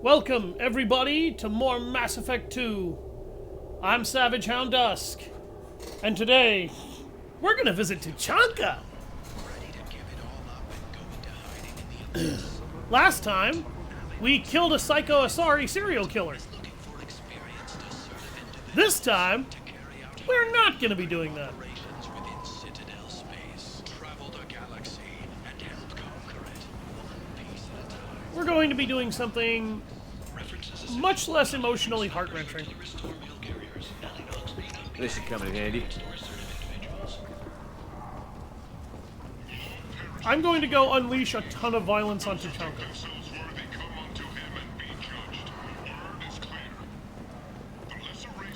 Welcome, everybody, to more Mass Effect 2. I'm Savage Hound Dusk, and today, we're gonna visit Tuchanka. Last time, we killed a Psycho Asari serial killer. This time, we're not gonna be doing that. We're going to be doing something much less emotionally heart-wrenching. This should come in handy. I'm going to go unleash a ton of violence on Tuchanka.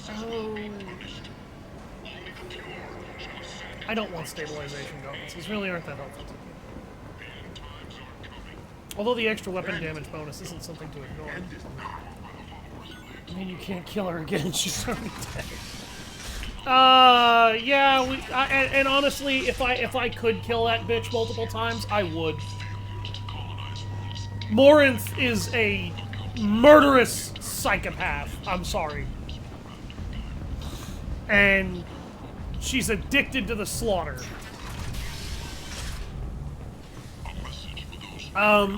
Oh. I don't want stabilization goggles. These really aren't that helpful to me. Although the extra weapon damage bonus isn't something to ignore. I mean, you can't kill her again. She's already dead. Yeah. And honestly, if I could kill that bitch multiple times, I would. Morinth is a murderous psychopath. I'm sorry. And she's addicted to the slaughter.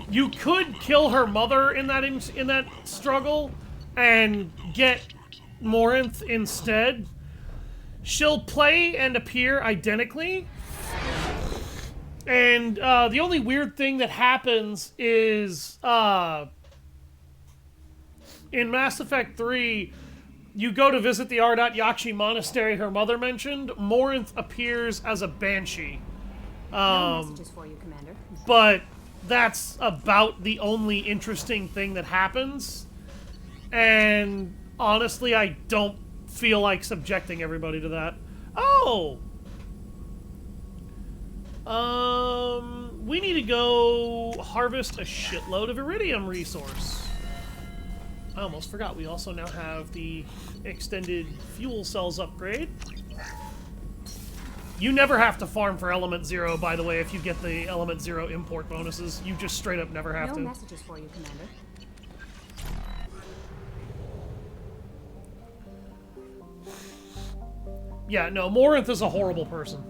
You could kill her mother in that struggle and get Morinth instead. She'll play and appear identically. And the only weird thing that happens is in Mass Effect 3, you go to visit the Ardat Yakshi monastery her mother mentioned. Morinth appears as a banshee. No messages for you, Commander. But that's about the only interesting thing that happens. And honestly, I don't feel like subjecting everybody to that. Oh! We need to go harvest a shitload of iridium resource. I almost forgot, we also now have the extended fuel cells upgrade. You never have to farm for Element 0, by the way, if you get the Element 0 import bonuses. You just straight up never have to. No messages for you, Commander. Yeah, no, Morinth is a horrible person.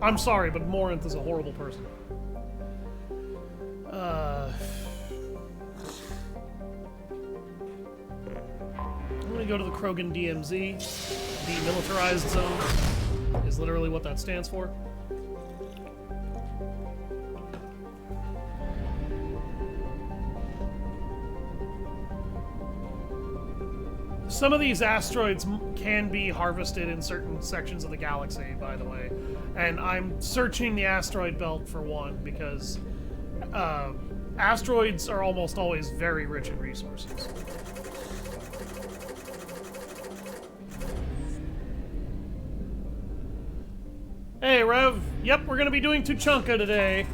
I'm sorry, but Morinth is a horrible person. I'm gonna go to the Krogan DMZ. Demilitarized zone is literally what that stands for. Some of these asteroids can be harvested in certain sections of the galaxy, by the way. And I'm searching the asteroid belt for one, because asteroids are almost always very rich in resources. Hey, Rev. Yep, we're going to be doing Tuchanka today.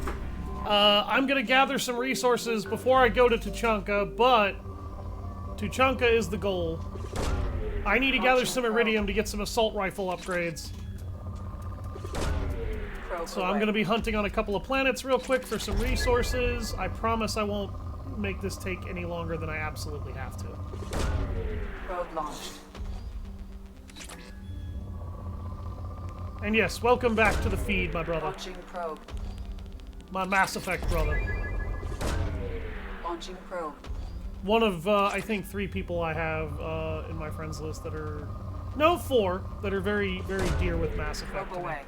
I'm going to gather some resources before I go to Tuchanka, but Tuchanka is the goal. I need to gather some iridium to get some assault rifle upgrades. So I'm going to be hunting on a couple of planets real quick for some resources. I promise I won't make this take any longer than I absolutely have to. Probe launched. And yes, welcome back to the feed, my brother. Launching probe. My Mass Effect brother. Launching probe. One of, I think, 3 people I have in my friends list that are... No, 4 that are very, very dear with Mass Effect. Probe away.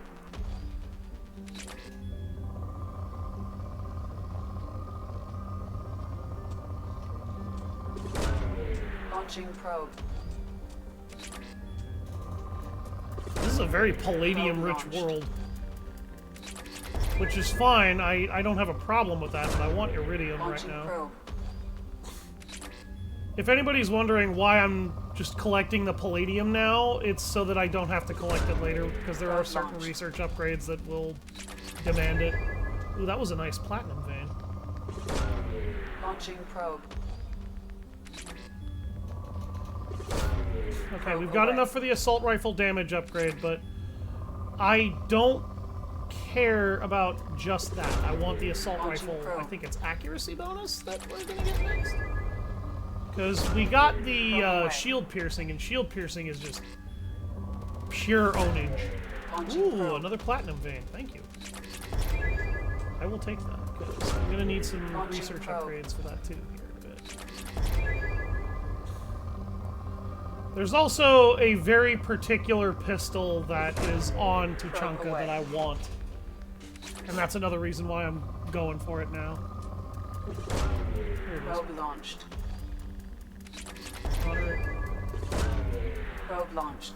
Launching probe. This is a very palladium-rich world. Which is fine, I don't have a problem with that, but I want iridium right now. Probe. If anybody's wondering why I'm just collecting the palladium now, it's so that I don't have to collect it later, because there are certain research upgrades that will demand it. Ooh, that was a nice platinum vein. Launching probe. Okay, we've got enough for the assault rifle damage upgrade, but I don't care about just that. I want the assault Launching rifle. probe. I think it's accuracy bonus that we're gonna get next. Because we got the shield piercing, and shield piercing is just pure ownage. Launching Ooh, probe. another platinum vein. Thank you. I will take that, because I'm gonna need some Launching research probe. upgrades for that too here in a bit. There's also a very particular pistol that is on Tuchanka away. that I want. And that's another reason why I'm going for it now. Here it is. Probe launched. Moderate. Probe launched.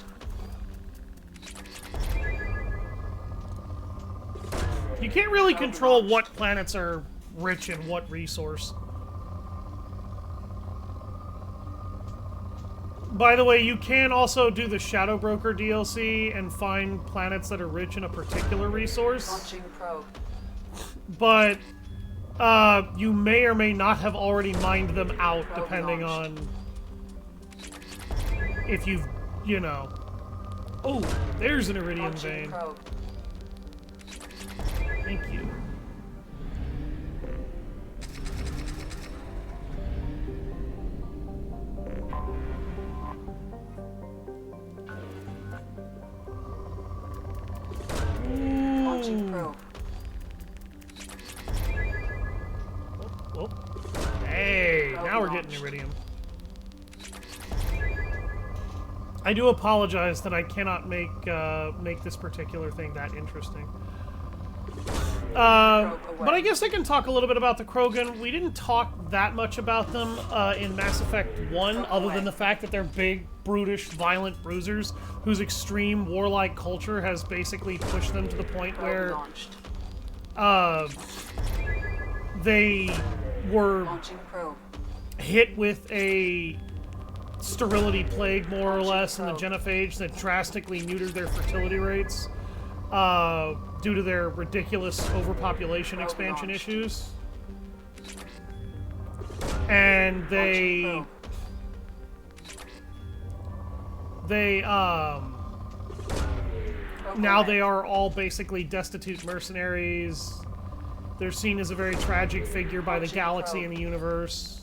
You can't really control what planets are rich in what resource. By the way, you can also do the Shadow Broker DLC and find planets that are rich in a particular resource. Launching probe. But you may or may not have already mined them out, Probe depending launched. on if you've, you know. Oh, there's an iridium Launching vein. probe. Thank you. Launching probe. Whoop. Hey, Probe now we're launched. getting iridium. I do apologize that I cannot make this particular thing that interesting. But I guess I can talk a little bit about the Krogan. We didn't talk that much about them in Mass Effect 1, other than the fact that they're big, brutish, violent bruisers whose extreme warlike culture has basically pushed them to the point Probe where launched. they were Launching probe. hit with a sterility plague, more or Launching less, in the probe. genophage that drastically neutered their fertility rates due to their ridiculous overpopulation Probe expansion launched. issues. And Launching they probe. Probe now away. they are all basically destitute mercenaries. They're seen as a very tragic figure by the Launching galaxy probe. and the universe.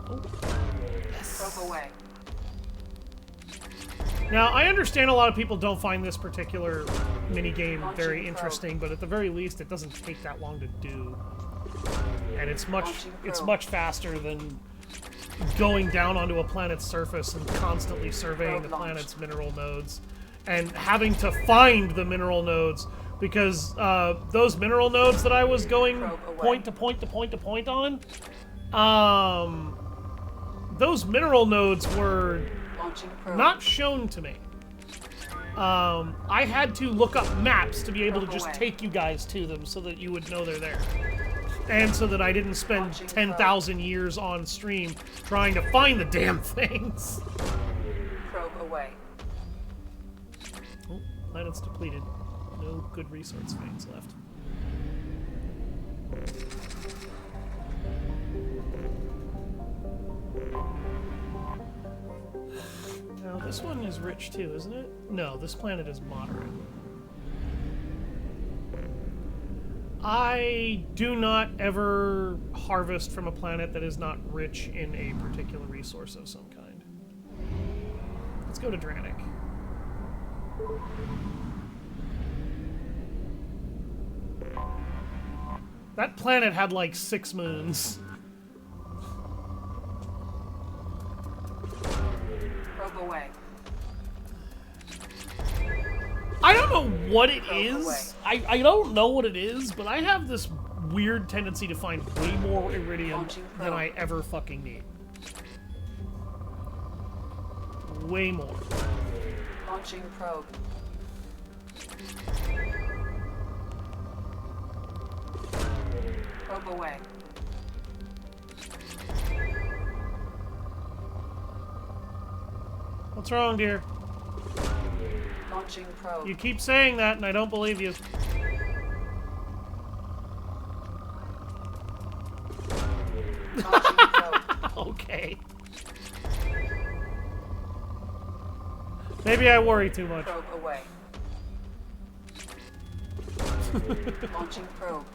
Probe away. Now, I understand a lot of people don't find this particular minigame Launching very probe. interesting, but at the very least, it doesn't take that long to do. And it's Launching probe. much faster than going down onto a planet's surface and constantly surveying Probe the launched. planet's mineral nodes. And having to find the mineral nodes, because those mineral nodes that I was going Probe away. point to point to point to point on, those mineral nodes were Launching probe. not shown to me. I had to look up maps to be able to Probe just away. take you guys to them so that you would know they're there. And so that I didn't spend Launching 10,000 years on stream trying to find the damn things. Probe away. Oh, planet's depleted. No good resource veins left. Now, this one is rich too, isn't it? No, this planet is moderate. I do not ever harvest from a planet that is not rich in a particular resource of some kind. Let's go to Dranik. That planet had like 6 moons. Probe away. I don't know what it Probe is. away. I don't know what it is, but I have this weird tendency to find way more iridium Launching than probe. I ever fucking need. Way more. Launching probe. Probe away. What's wrong, dear? Launching probe. You keep saying that, and I don't believe you. Launching probe. Okay. Maybe I worry too much. Probe away. Launching probe.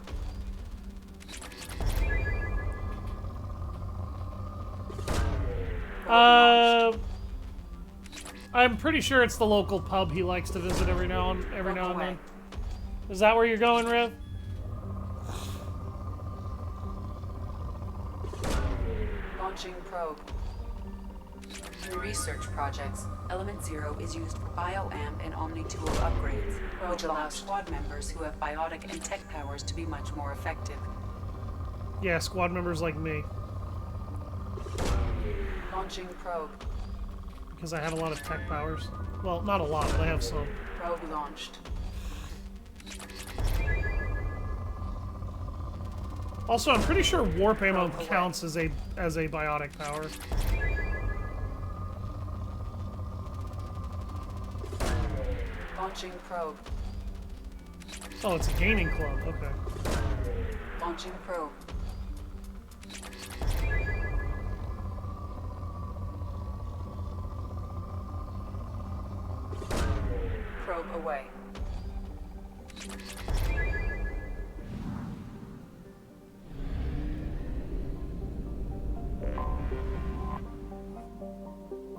I'm pretty sure it's the local pub he likes to visit every now and then. Is that where you're going, Riv? Launching probe. In research projects, Element 0 is used for bioamp and omni-tool upgrades, which allow squad members who have biotic and tech powers to be much more effective. Yeah, squad members like me. Launching probe. Because I have a lot of tech powers. Well, not a lot, but I have some. Probe launched. Also, I'm pretty sure warp ammo counts as a biotic power. Launching probe. Oh, it's a gaming club. Okay. Launching probe. Probe away.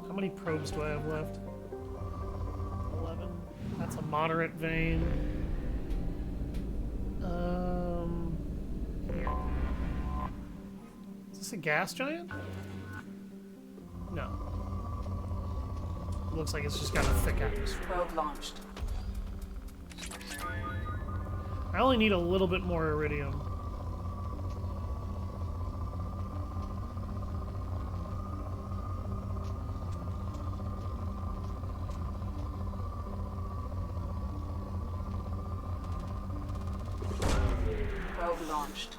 How many probes do I have left? 11. That's a moderate vein. Here. Is this a gas giant? No. Looks like it's just got a thick atmosphere. Probe launched. I only need a little bit more iridium. Probe launched.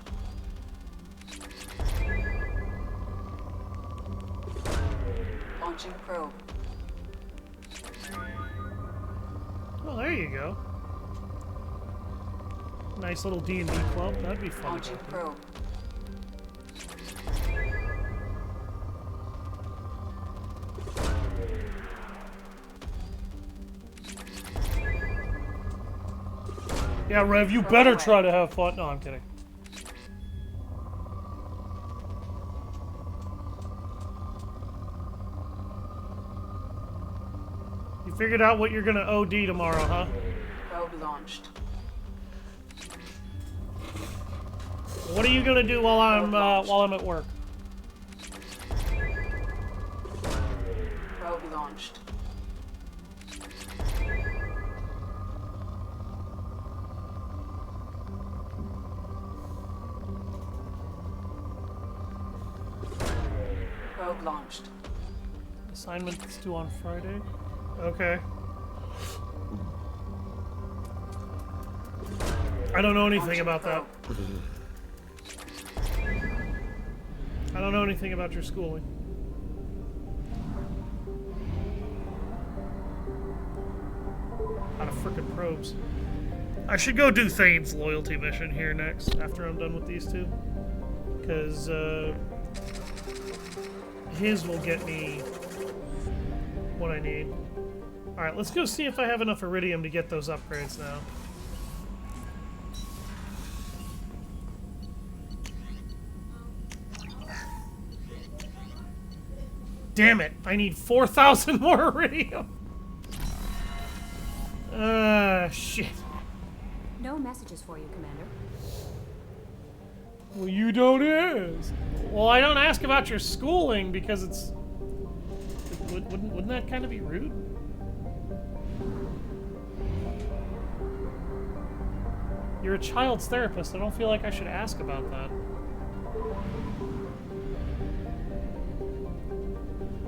Launching probe. Oh, there you go. Nice little D&D club. That'd be fun. Launching probe. Yeah, Rev, you better try to have fun. No, I'm kidding. You figured out what you're gonna OD tomorrow, huh? Probe launched. What are you gonna do while I'm at work? Probe launched. Probe launched. Assignment is due on Friday. Okay. I don't know anything about that. I don't know anything about your schooling. Out of frickin' probes. I should go do Thane's loyalty mission here next, after I'm done with these two. Because, his will get me what I need. Alright, let's go see if I have enough iridium to get those upgrades now. Damn it! I need 4,000 more iridium! Shit. No messages for you, Commander. Well, you don't ask. Well, I don't ask about your schooling because it's... Wouldn't that kind of be rude? You're a child's therapist. I don't feel like I should ask about that.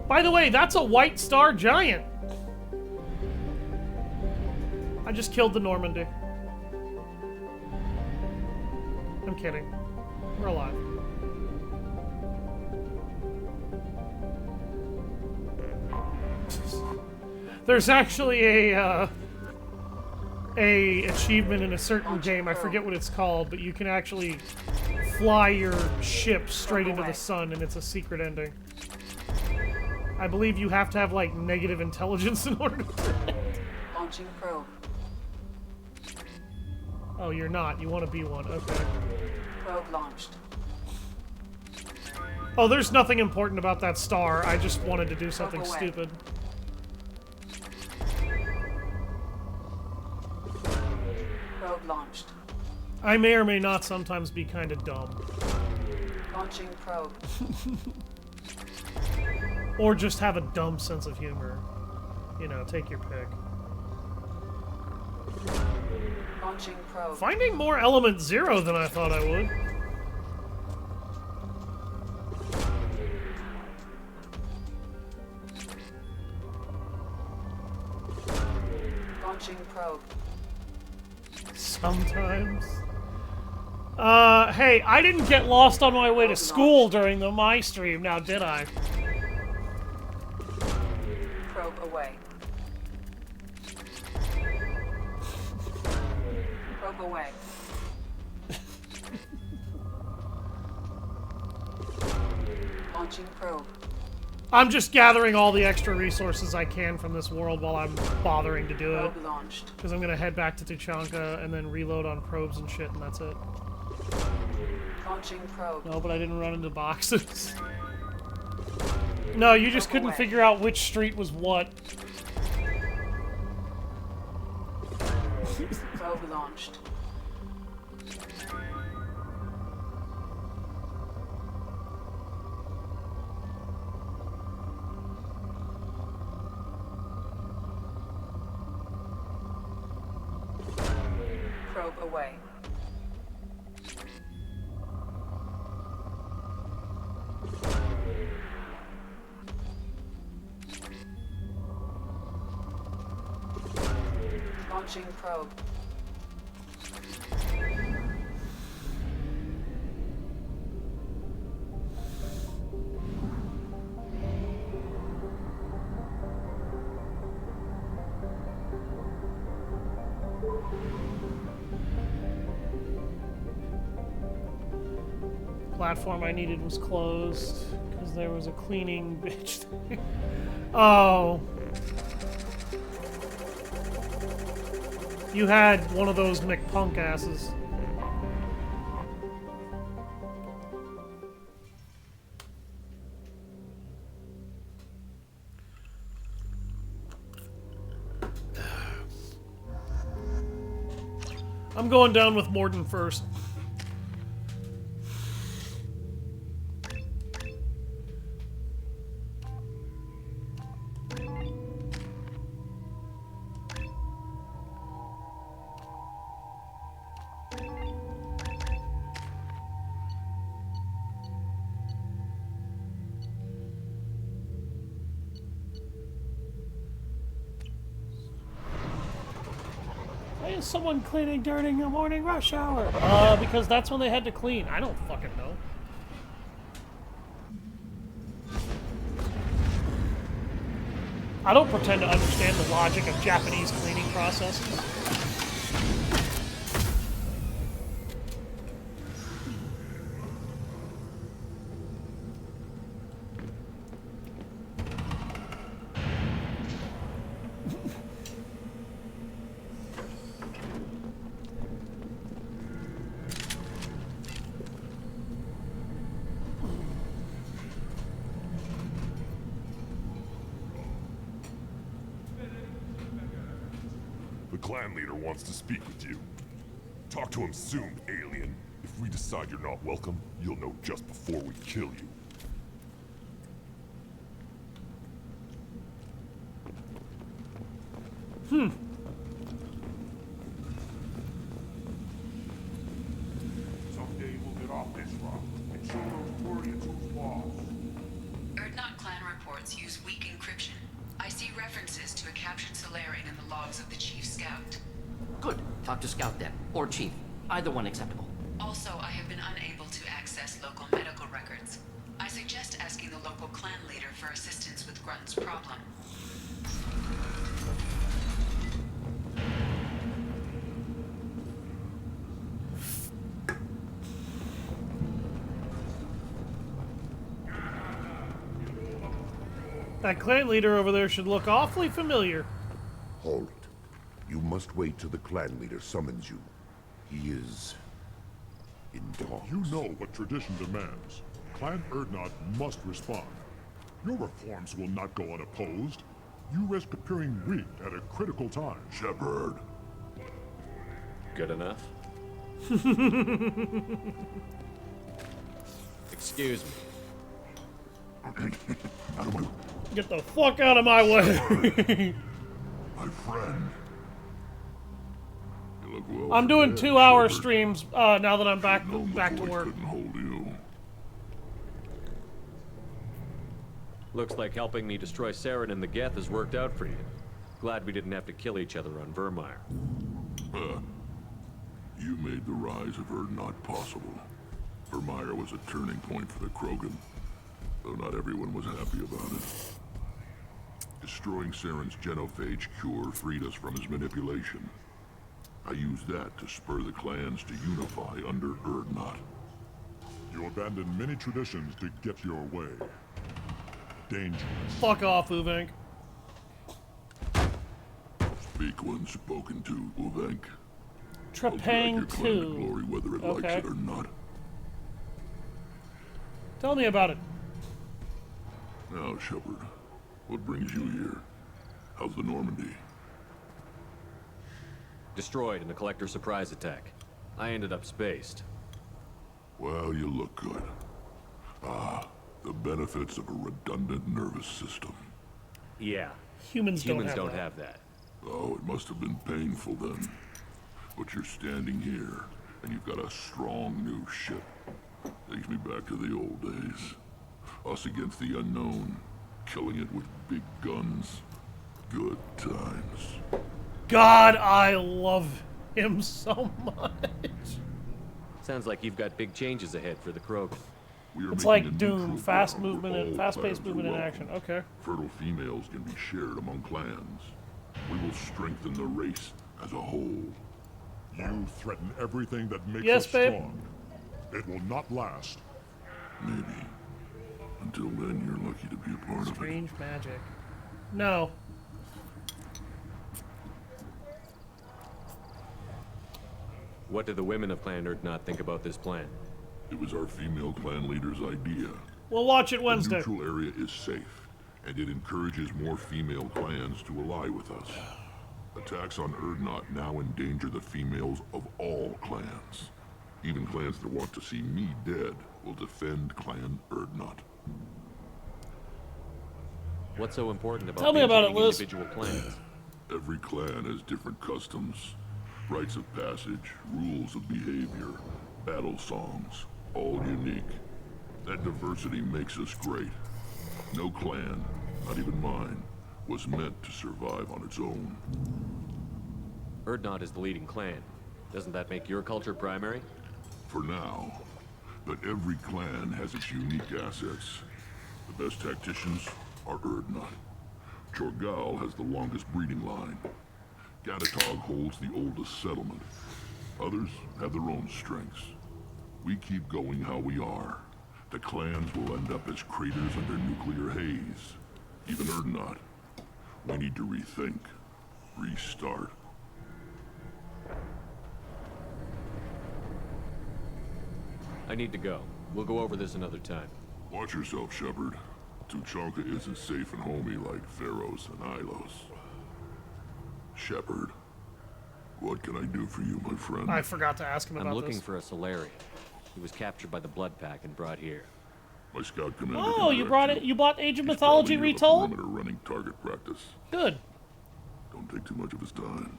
By the way, that's a white star giant. I just killed the Normandy. I'm kidding. We're alive. There's actually a achievement in a certain game. I forget what it's called, but you can actually fly your ship straight into the sun, and it's a secret ending. I believe you have to have, like, negative intelligence in order to do it. Launching probe. Oh, you're not. You want to be one. Okay. Probe launched. Oh, there's nothing important about that star. I just wanted to do something away. stupid. Probe launched. I may or may not sometimes be kind of dumb. Launching probe. Or just have a dumb sense of humor. You know, take your pick. Launching probe. Finding more element 0 than I thought I would. Launching probe. Sometimes. Hey, I didn't get lost on my way to school during the My stream, now did I? Probe away. Probe away. Launching probe. I'm just gathering all the extra resources I can from this world while I'm bothering to do it. Probe launched. Because I'm gonna head back to Tuchanka and then reload on probes and shit, and that's it. Launching probe. No, but I didn't run into boxes. No, you just couldn't figure out which street was what. Probe launched. Probe away. Launching probe. Platform I needed was closed because there was a cleaning bitch there. Oh. You had one of those McPunk asses. I'm going down with Mordin first. Why is someone cleaning during the morning rush hour? Because that's when they had to clean. I don't fucking know. I don't pretend to understand the logic of Japanese cleaning processes. The clan leader wants to speak with you. Talk to him soon, alien. If we decide you're not welcome, you'll know just before we kill you. Someday we'll get off this rock and show those Mordins who's boss. Erdnot clan reports use weak encryption. I see references to a captured Solarian in the logs of the Chief Scout. Good. Talk to Scout then. Or Chief. Either one acceptable. Also, I have been unable to access local medical records. I suggest asking the local clan leader for assistance with Grunt's problem. That clan leader over there should look awfully familiar. Halt. You must wait till the clan leader summons you. He is in talks. You know what tradition demands. Clan Erdnot must respond. Your reforms will not go unopposed. You risk appearing weak at a critical time. Shepard. Good enough? Excuse me. Get the fuck out of my way. My friend. You look well I'm doing prepared, 2-hour Shepard. streams now that I'm back Known to before he work. couldn't hold you. Looks like helping me destroy Saren and the Geth has worked out for you. Glad we didn't have to kill each other on Vermeer. You made the rise of Erdnot possible. Vermeer was a turning point for the Krogan, though not everyone was happy about it. Destroying Saren's genophage cure freed us from his manipulation. I used that to spur the clans to unify under Erdnot. You abandoned many traditions to get your way. Dangerous. Fuck off, Uvenk. Speak when spoken to, Uvenk. I'll drag Trepang your clan to 2. glory whether it Okay. likes it or not. Tell me about it. Now, Shepard, what brings you here? How's the Normandy? Destroyed in a collector surprise attack. I ended up spaced. Well, you look good. Ah, the benefits of a redundant nervous system. Yeah, Humans humans don't don't have have that. Oh, it must have been painful then. But you're standing here, and you've got a strong new ship. Takes me back to the old days. Us against the unknown, killing it with big guns. Good times. God, I love him so much. Sounds like you've got big changes ahead for the Krogan. We are It's making like a Doom, neutral fast ground movement where and all fast-paced clans are movement in welcome. action. Okay. Fertile females can be shared among clans. We will strengthen the race as a whole. You threaten everything that makes Yes, us babe. strong. It will not last. Maybe. Until then, you're lucky to be a part of it. Strange magic. No. What do the women of Clan Erdnot think about this plan? It was our female clan leader's idea. We'll watch it The Wednesday. neutral area is safe, and it encourages more female clans to ally with us. Attacks on Erdnot now endanger the females of all clans. Even clans that want to see me dead will defend Clan Erdnot. What's so important about Tell me about it, maintaining Liz. individual clans? Every clan has different customs, rites of passage, rules of behavior, battle songs, all unique. That diversity makes us great. No clan, not even mine, was meant to survive on its own. Erdnot is the leading clan. Doesn't that make your culture primary? For now. But every clan has its unique assets. The best tacticians are Erdnot. Chorgal has the longest breeding line. Gatatog holds the oldest settlement. Others have their own strengths. We keep going how we are. The clans will end up as craters under nuclear haze. Even Erdnot. We need to rethink. Restart. I need to go. We'll go over this another time. Watch yourself, Shepard. Tuchanka isn't safe and homey like Pharaohs and Ilos. Shepard, what can I do for you, my friend? I forgot to ask him I'm about looking this. for a Solarian. He was captured by the Blood Pack and brought here. My scout commander. Oh, can you direct brought it. You bought Age of He's Mythology probably near the retold. perimeter running target practice. Good. Don't take too much of his time.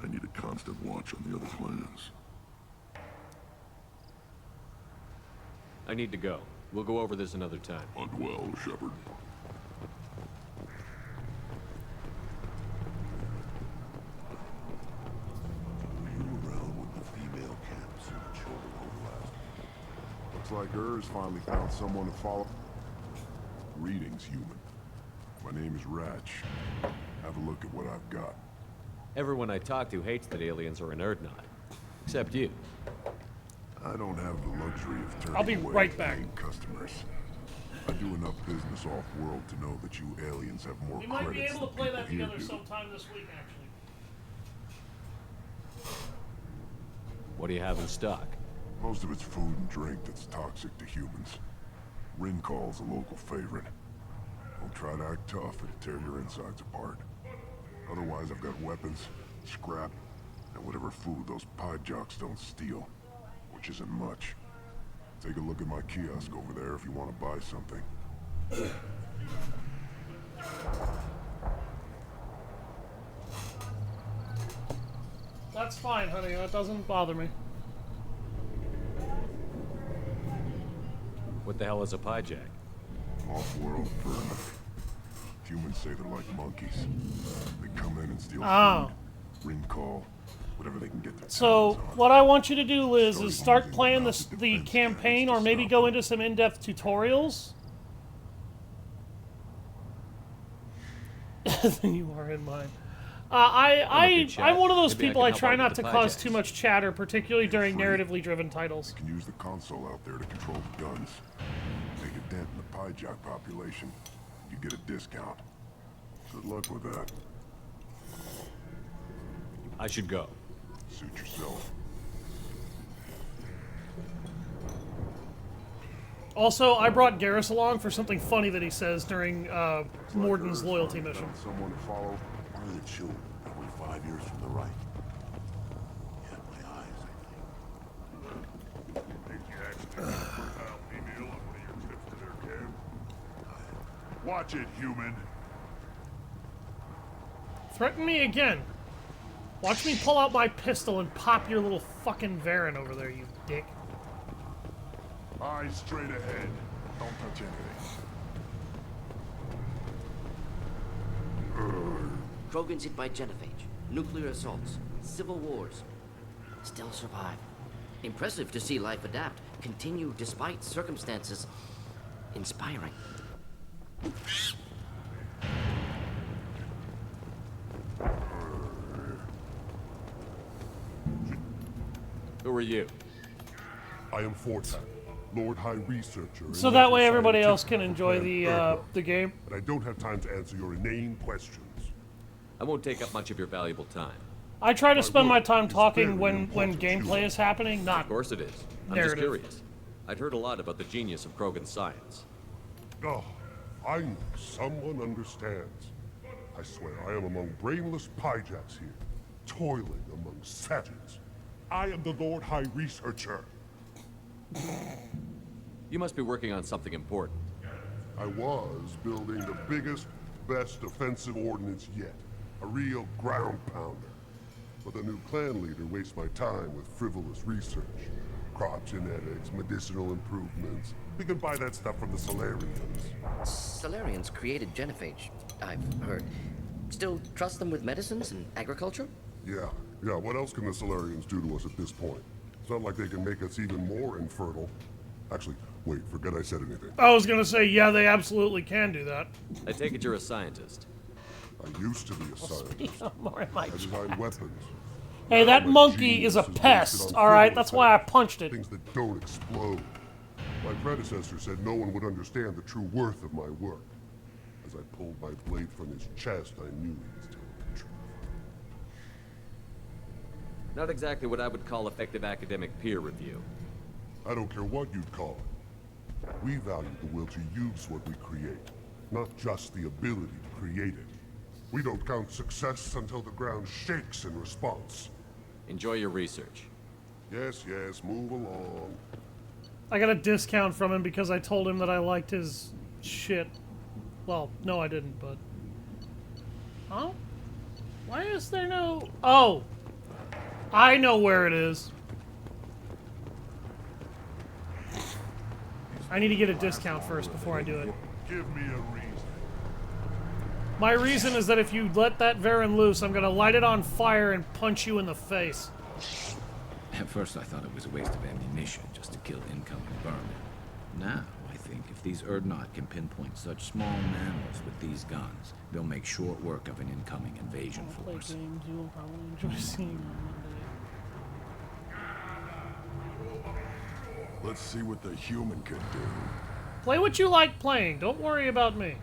I need a constant watch on the other clans. I need to go. We'll go over this another time. Hunt well, Shepard. You around with the female camps and the children overlap. Looks like Urs finally found someone to follow. Greetings, human. My name is Ratch. Have a look at what I've got. Everyone I talk to hates that aliens are in Erdnot. Except you. I don't have the luxury of turning I'll be away right back. paying customers. I do enough business off-world to know that you aliens have more We might be credits able to than play that people here together do. sometime this week, actually. What do you have in stock? Most of it's food and drink that's toxic to humans. Rincall's a local favorite. Don't try to act tough, it'll tear your insides apart. Otherwise, I've got weapons, scrap, and whatever food those pie jocks don't steal. Which isn't much. Take a look at my kiosk over there if you want to buy something. That's fine, honey. That doesn't bother me. What the hell is a pie jack? Off-world vermin. Humans say they're like monkeys. They come in and steal Oh. food, Rincall, whatever they can get their So, hands on. what I want you to do, Liz, is start playing the campaign, or maybe go into some in-depth tutorials. Than you are in mine. I'm one of those Maybe I people can I help try out not with to the cause pie too jacks. much chatter, particularly during Free. narratively driven titles. You can use the console out there to control the guns. Make a dent in the pie jock population. You get a discount. Good luck with that. I should go. Suit yourself. Also, I brought Garrus along for something funny that he says during Mordin's loyalty mission. Someone to follow. One of the children, probably 5 years from the rite. Yeah, my eyes, I think. Think you accidentally fertile female on one of your trips to their camp? Watch it, human. Threaten me again. Watch me pull out my pistol and pop your little fucking Varen over there, you dick. Eyes straight ahead. Don't touch anything. Krogan's hit by genophage, nuclear assaults, civil wars. Still survive. Impressive to see life adapt, continue despite circumstances. Inspiring. Who are you? I am Fortan, Lord High Researcher. in So that way National everybody else Scientific can enjoy Program the game. But I don't have time to answer your inane questions. I won't take up much of your valuable time. I try to spend my work time is talking very when important to gameplay you. is happening, not Of course it is. I'm Narrative. just curious. I'd heard a lot about the genius of Krogan science. Oh, I know someone understands. I swear I am among brainless pyjacks here, toiling among savages. I am the Lord High Researcher. You must be working on something important. I was building the biggest, best offensive ordnance yet. A real ground pounder. But the new clan leader wastes my time with frivolous research. Crop genetics, medicinal improvements. We can buy that stuff from the Solarians. Solarians created genophage, I've heard. Still trust them with medicines and agriculture? Yeah, what else can the Solarians do to us at this point? It's not like they can make us even more infertile. Actually, wait, forget I said anything. I was gonna say, yeah, they absolutely can do that. I take it you're a scientist. I used to be a scientist. More in my I designed weapons. Hey, that My monkey is a genius based pest, on alright? frivolous That's why I things, punched it. Things that don't explode. My predecessor said no one would understand the true worth of my work. As I pulled my blade from his chest, I knew he was telling the truth. Not exactly what I would call effective academic peer review. I don't care what you'd call it. We value the will to use what we create, not just the ability to create it. We don't count success until the ground shakes in response. Enjoy your research. Yes, move along. I got a discount from him because I told him that I liked his shit. Well, no I didn't, but... Huh? Why is there no... Oh! I know where it is. I need to get a discount first before I do it. Give me a reason. My reason is that if you let that Varen loose, I'm gonna light it on fire and punch you in the face. At first I thought it was a waste of ammunition just to kill incoming vermin. Now I think if these Urdnot can pinpoint such small mammals with these guns, they'll make short work of an incoming invasion Play force. games you will probably enjoy seeing on Monday. Let's see what the human can do. Play what you like playing. Don't worry about me.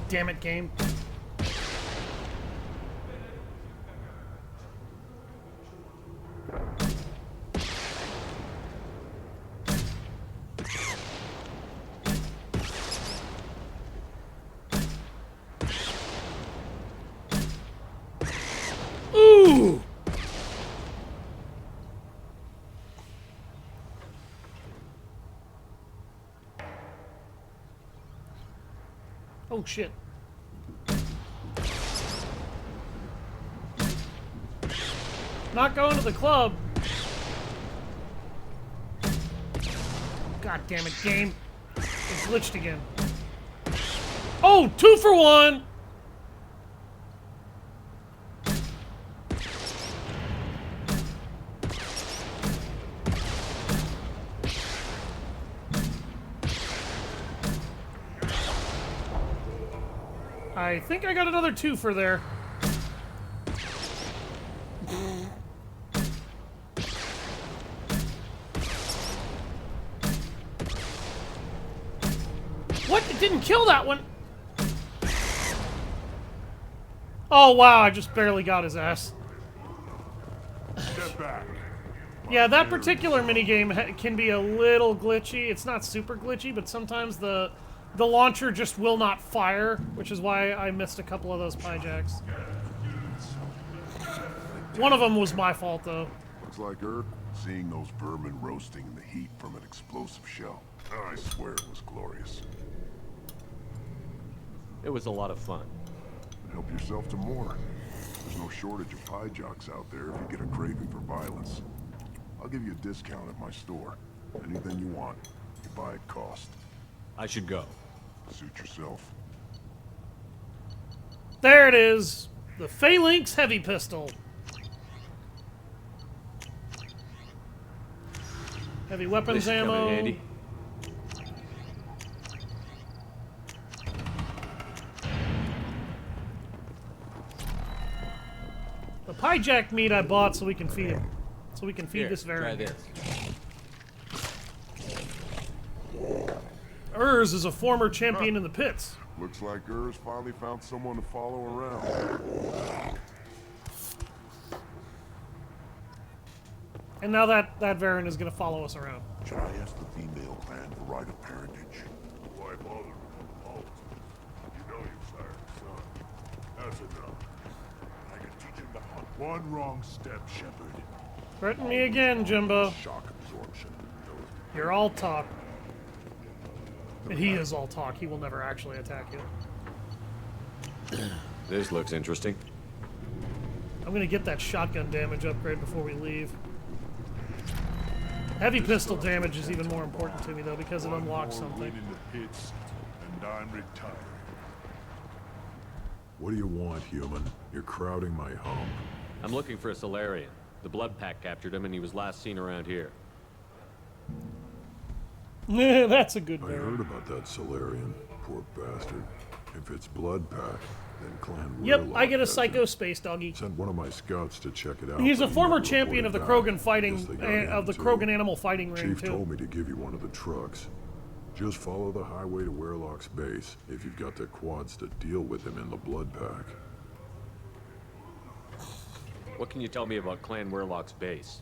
damn it, game. Ooh! Oh shit. Not going to the club. God damn it, game. It glitched again. Oh, 2 for 1! I think I got another 2 for there. What? It didn't kill that one! Oh wow, I just barely got his ass. Step back. Yeah, that particular minigame can be a little glitchy. It's not super glitchy, but sometimes the launcher just will not fire, which is why I missed a couple of those pie-jacks. One of them was my fault, though. Looks like seeing those vermin roasting in the heat from an explosive shell. I swear it was glorious. It was a lot of fun. Help yourself to more. There's no shortage of pie jocks out there if you get a craving for violence. I'll give you a discount at my store. Anything you want, you buy at cost. I should go. Suit yourself. There it is. The Phalanx Heavy Pistol. Heavy weapons This should come in ammo. handy. The pie-jack meat I bought so we can feed him. So we can feed Here, this try variant. this. Urs is a former champion in the pits. Looks like finally found someone to follow around. And now that variant is going to follow us around. Should I ask the female clan for rite of parentage? Why bother with an alt? You know you sired a son. That's enough. I can teach him to hunt. One wrong step, Shepard. Threaten me again, Jimbo. Shock absorption. You're all talk. And he is all talk. He will never actually attack you. This looks interesting. I'm going to get that shotgun damage upgrade before we leave. Heavy pistol damage is even more important to me, though, because it unlocks something. In the pits, and I'm retired. What do you want, human? You're crowding my home. I'm looking for a Solarian. The Blood Pack captured him and he was last seen around here. That's a good I variant. heard about that Solarian. Poor bastard. If it's Blood Pack, then Clan Yep, Warlock I get a has Psycho him. Space Doggy. Sent one of my scouts to check it out. He's a but he former never champion of the reported Krogan back. fighting, Guess they got of him the too. Krogan Animal Fighting Ring, Chief too. told me to give you one of the trucks. Just follow the highway to Warlock's base if you've got the quads to deal with him in the Blood Pack. What can you tell me about Clan Warlock's base?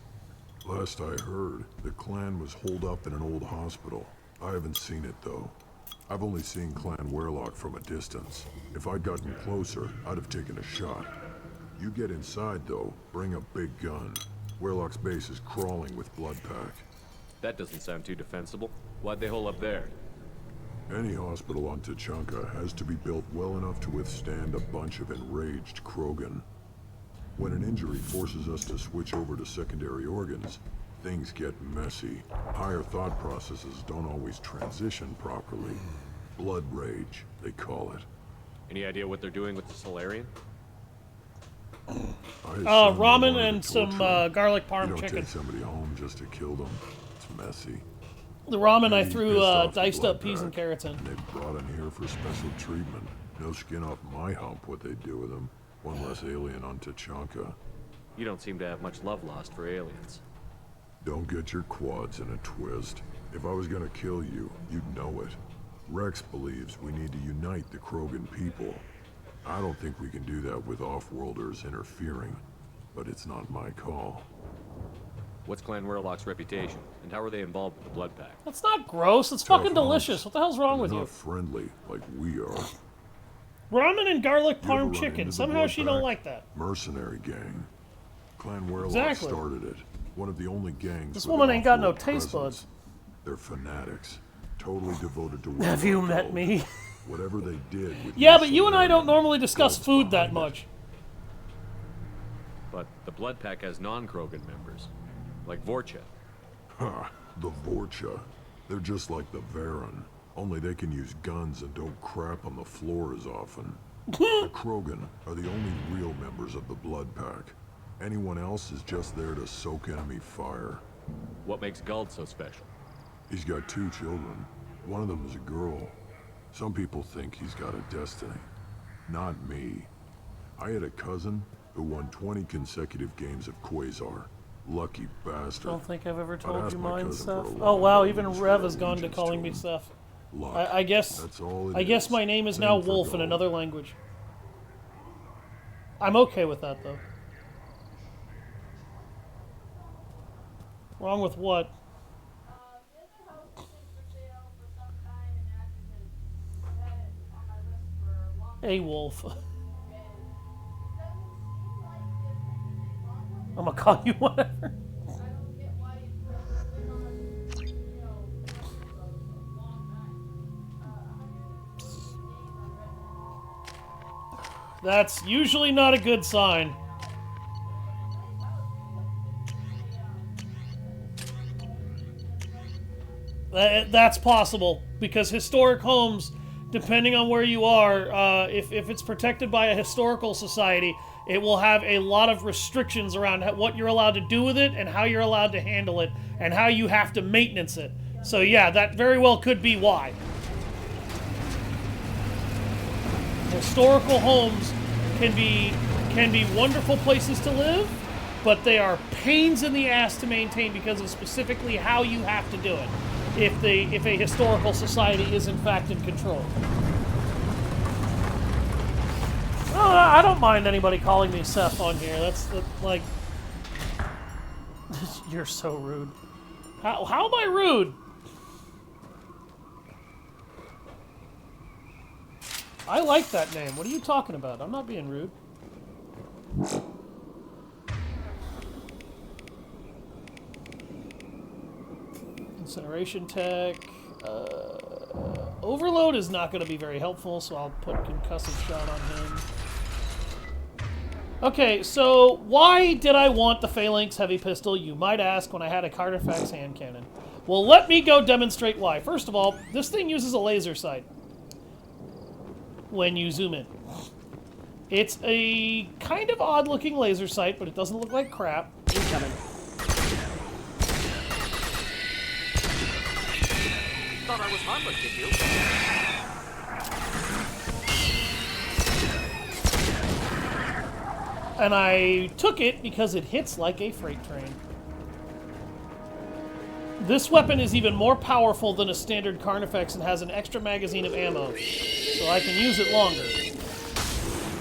Last I heard, the clan was holed up in an old hospital. I haven't seen it, though. I've only seen Clan Warlock from a distance. If I'd gotten closer, I'd have taken a shot. You get inside, though, bring a big gun. Warlock's base is crawling with Blood Pack. That doesn't sound too defensible. Why'd they hole up there? Any hospital on Tuchanka has to be built well enough to withstand a bunch of enraged Krogan. When an injury forces us to switch over to secondary organs, things get messy. Higher thought processes don't always transition properly. Blood rage, they call it. Any idea what they're doing with the Solarian? I assume they Ramen wanted and to some torture 'em. garlic You parm don't chicken. take somebody home just to kill them. It's messy. The ramen I He's threw pissed off the diced Blood up peas and Pack, carrots in. and they brought him here for special treatment. No skin off my hump what they do with him. One less alien on Tuchanka. You don't seem to have much love lost for aliens. Don't get your quads in a twist. If I was gonna kill you, you'd know it. Rex believes we need to unite the Krogan people. I don't think we can do that with off-worlders interfering, but it's not my call. What's Clan Werlock's reputation, and how are they involved with the Blood Pack? That's not gross. It's Tough fucking delicious. hunts, What the hell's wrong with not you? friendly like we are. Ramen and garlic You ever parm run chicken. into the Somehow Blood she don't Pack? like that. Mercenary gang. Clan Werlock Exactly. started it. One of the only gangs. This with woman an ain't got no off-world taste presence. buds. They're fanatics, totally devoted to. Have you met me? Whatever they did. With Yeah, but you and I don't normally discuss food that much. But the Blood Pack has non-Krogan members, like Vorcha. Ha! The Vorcha. They're just like the Varen. Only they can use guns and don't crap on the floor as often. The Krogan are the only real members of the Blood Pack. Anyone else is just there to soak enemy fire. What makes Guld so special? He's got 2 children. One of them is a girl. Some people think he's got a destiny. Not me. I had a cousin who won 20 consecutive games of Quasar. Lucky bastard. Don't think I've ever I'd told ask you my mine, cousin Seth. for a Oh lot wow, of even allegiance Rev for has gone to allegiance calling to me him. Seth. Luck. I guess. That's all it I guess is. my name is Same now for Wolf in Guld. another language. I'm okay with that though. Wrong with what? A wolf. I'm gonna call you whatever. That's usually not a good sign. That's possible, because historic homes, depending on where you are, if it's protected by a historical society, it will have a lot of restrictions around what you're allowed to do with it and how you're allowed to handle it and how you have to maintenance it. So yeah, that very well could be why. Historical homes can be wonderful places to live, but they are pains in the ass to maintain because of specifically how you have to do it. If a historical society is in fact in control. Oh, I don't mind anybody calling me Seth on here. That's like, you're so rude. How am I rude? I like that name. What are you talking about? I'm not being rude. Incineration tech. Overload is not going to be very helpful, so I'll put concussive shot on him. Okay, so why did I want the Phalanx heavy pistol, you might ask, when I had a Carnifex hand cannon? Well, let me go demonstrate why. First of all, this thing uses a laser sight when you zoom in. It's a kind of odd-looking laser sight, but it doesn't look like crap. Incoming. Thought I was harmless, did you? And I took it because it hits like a freight train. This weapon is even more powerful than a standard Carnifex and has an extra magazine of ammo, so I can use it longer.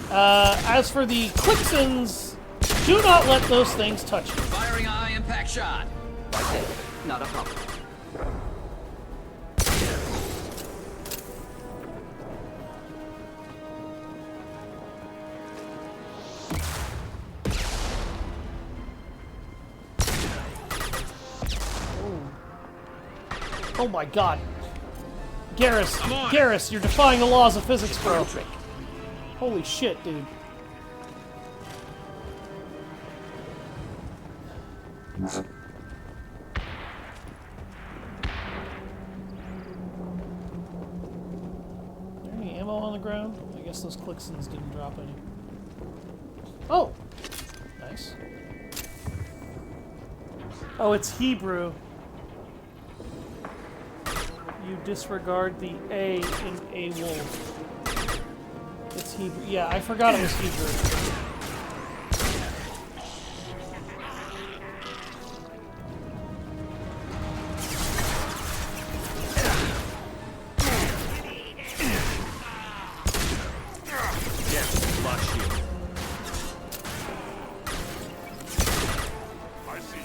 As for the Clixons, do not let those things touch you. Firing a high impact shot. Okay, not a problem. Oh my god. Garrus, you're defying the laws of physics, bro. Holy shit, dude. Is there any ammo on the ground? I guess those Clixons didn't drop any. Oh! Nice. Oh, it's Hebrew. You disregard the A in a wolf. It's Hebrew. Yeah, I forgot it was Hebrew. robot shield. I see.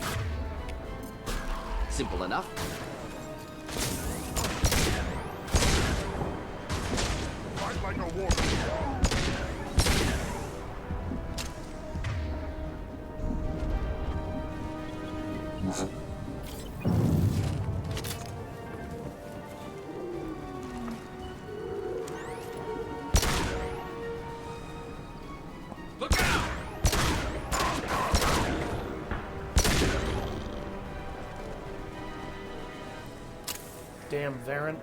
Simple enough. Fight like a warrior. Look out! Damn, Varen.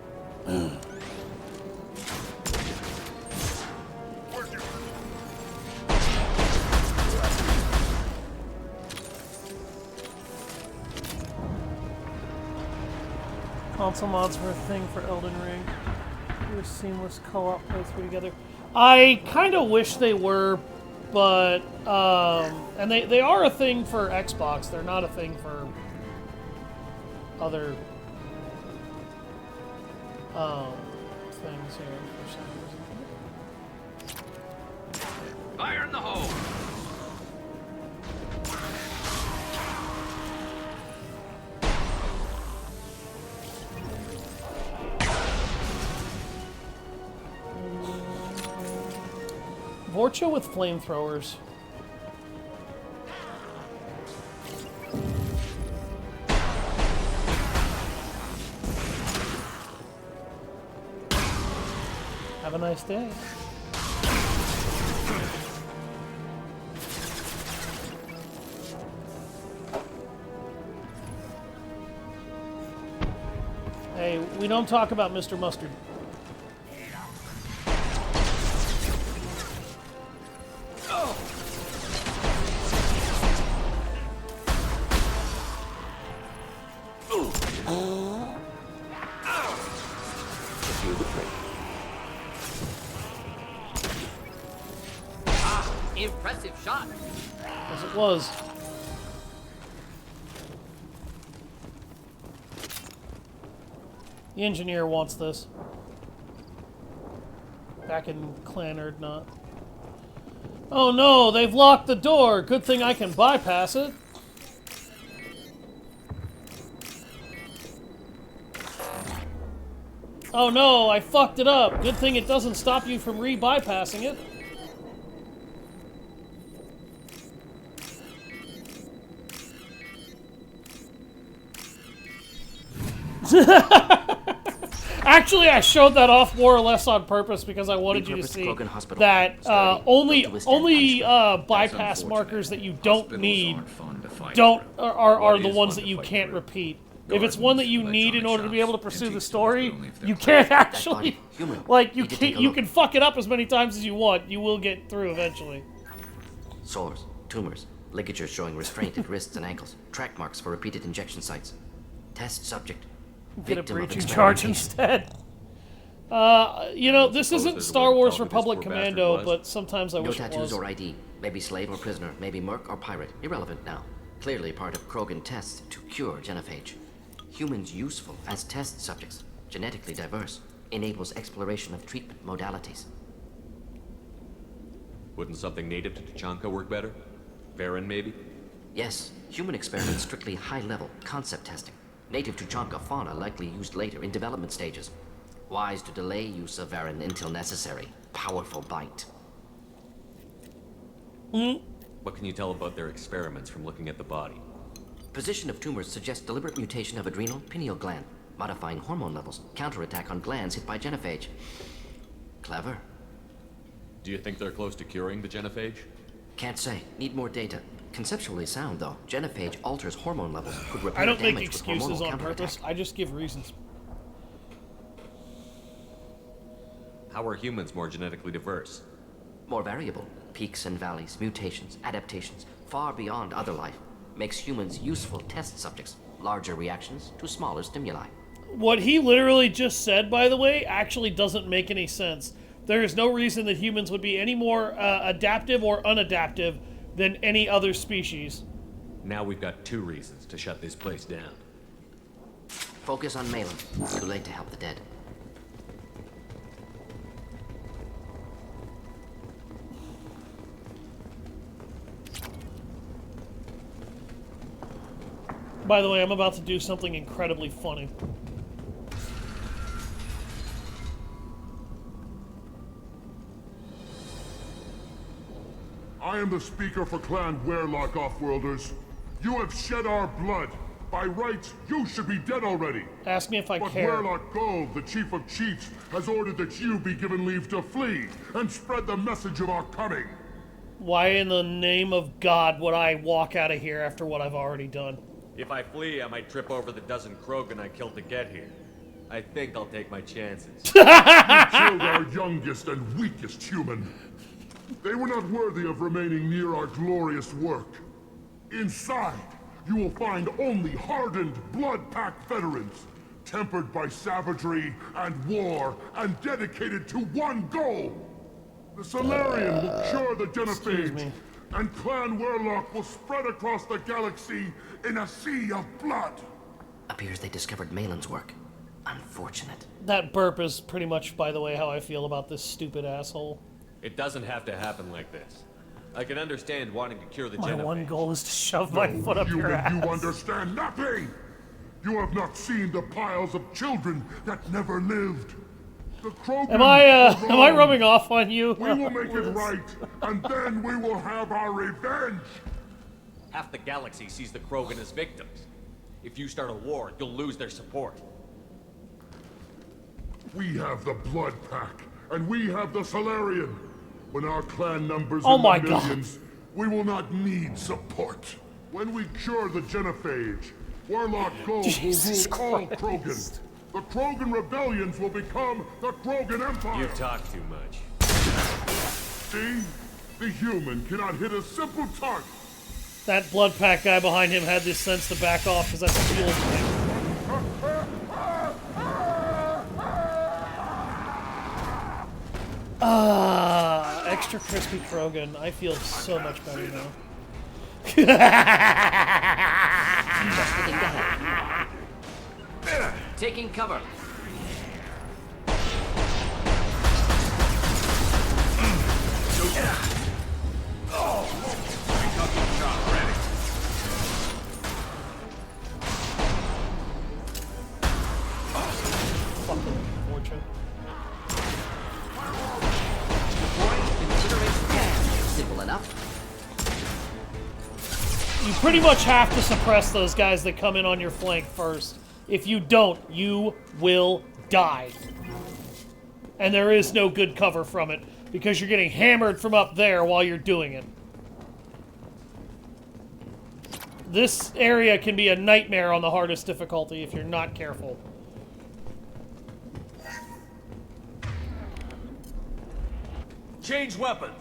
Console mods were a thing for Elden Ring. Do a seamless co-op playthrough together. I kind of wish they were, but and they are a thing for Xbox. They're not a thing for other things here for some reason. Fire in the hole! Vorcha with flamethrowers. Have a nice day. Hey, we don't talk about Mr. Mustard. Impressive shot. As it was. The engineer wants this. Back in Clan Urdnot. Oh no, they've locked the door. Good thing I can bypass it. Oh no, I fucked it up. Good thing it doesn't stop you from re-bypassing it. Actually, I showed that off more or less on purpose because I wanted you to see that only bypass markers that you don't need are the ones that you can't repeat. If it's one that you need in order to be able to pursue the story, you can't actually, like, you can fuck it up as many times as you want. You will get through eventually. Sores, tumors, ligatures showing restraint at wrists and ankles, track marks for repeated injection sites. Test subject. Get a breaching charge instead. You know, this isn't Star Wars Republic Commando, but sometimes I wish it was. No tattoos or ID. Maybe slave or prisoner. Maybe merc or pirate. Irrelevant now. Clearly part of Krogan tests to cure genophage. Humans useful as test subjects. Genetically diverse. Enables exploration of treatment modalities. Wouldn't something native to Tachanka work better? Varen, maybe? Yes. Human experiments strictly high-level concept testing. Native Tachanka fauna likely used later in development stages. Wise to delay use of Varen until necessary. Powerful bite. What can you tell about their experiments from looking at the body? Position of tumors suggests deliberate mutation of adrenal pineal gland, modifying hormone levels, counterattack on glands hit by genophage. Clever. Do you think they're close to curing the genophage? Can't say. Need more data. Conceptually sound, though. Genophage alters hormone levels. Could repair I don't make damage with excuses hormonal on purpose. counterattack. I just give reasons. How are humans more genetically diverse? More variable. Peaks and valleys, mutations, adaptations, far beyond other life. Makes humans useful test subjects. Larger reactions to smaller stimuli. What he literally just said, by the way, actually doesn't make any sense. There is no reason that humans would be any more adaptive or unadaptive than any other species. Now we've got 2 reasons to shut this place down. Focus on Malin. Too late to help the dead. By the way, I'm about to do something incredibly funny. I am the speaker for Clan Werlock, Offworlders. You have shed our blood. By rights, you should be dead already. Ask me if I But care. Werlock Gold, the Chief of Chiefs, has ordered that you be given leave to flee and spread the message of our coming. Why in the name of God would I walk out of here after what I've already done? If I flee, I might trip over the dozen Krogan I killed to get here. I think I'll take my chances. You killed our youngest and weakest human. They were not worthy of remaining near our glorious work. Inside, you will find only hardened, blood-packed veterans, tempered by savagery and war, and dedicated to one goal. The Solarian will cure the genophage, and Clan Werlock will spread across the galaxy in a sea of blood. Appears they discovered Malin's work. Unfortunate. That burp is pretty much, by the way, how I feel about this stupid asshole. It doesn't have to happen like this. I can understand wanting to cure the My genophage. one goal is to shove my foot up your ass. You understand nothing! You have not seen the piles of children that never lived. The Krogan Am I rubbing off on you? We will make it right, and then we will have our revenge! Half the galaxy sees the Krogan as victims. If you start a war, you'll lose their support. We have the Blood Pack, and we have the Solarian. When our clan numbers Oh in my the God. millions, we will not need support. When we cure the genophage, Warlock Gold Jesus will rule all Christ. Krogan. The Krogan rebellions will become the Krogan Empire. You talk too much. See? The human cannot hit a simple target. That blood pack guy behind him had this sense to back off because that's a fuel thing. Extra crispy Krogan. I feel so much better now. Just looking ahead. Taking cover. Fucking fortune. Simple enough. You pretty much have to suppress those guys that come in on your flank first. If you don't, you will die. And there is no good cover from it, because you're getting hammered from up there while you're doing it. This area can be a nightmare on the hardest difficulty if you're not careful. Change weapons!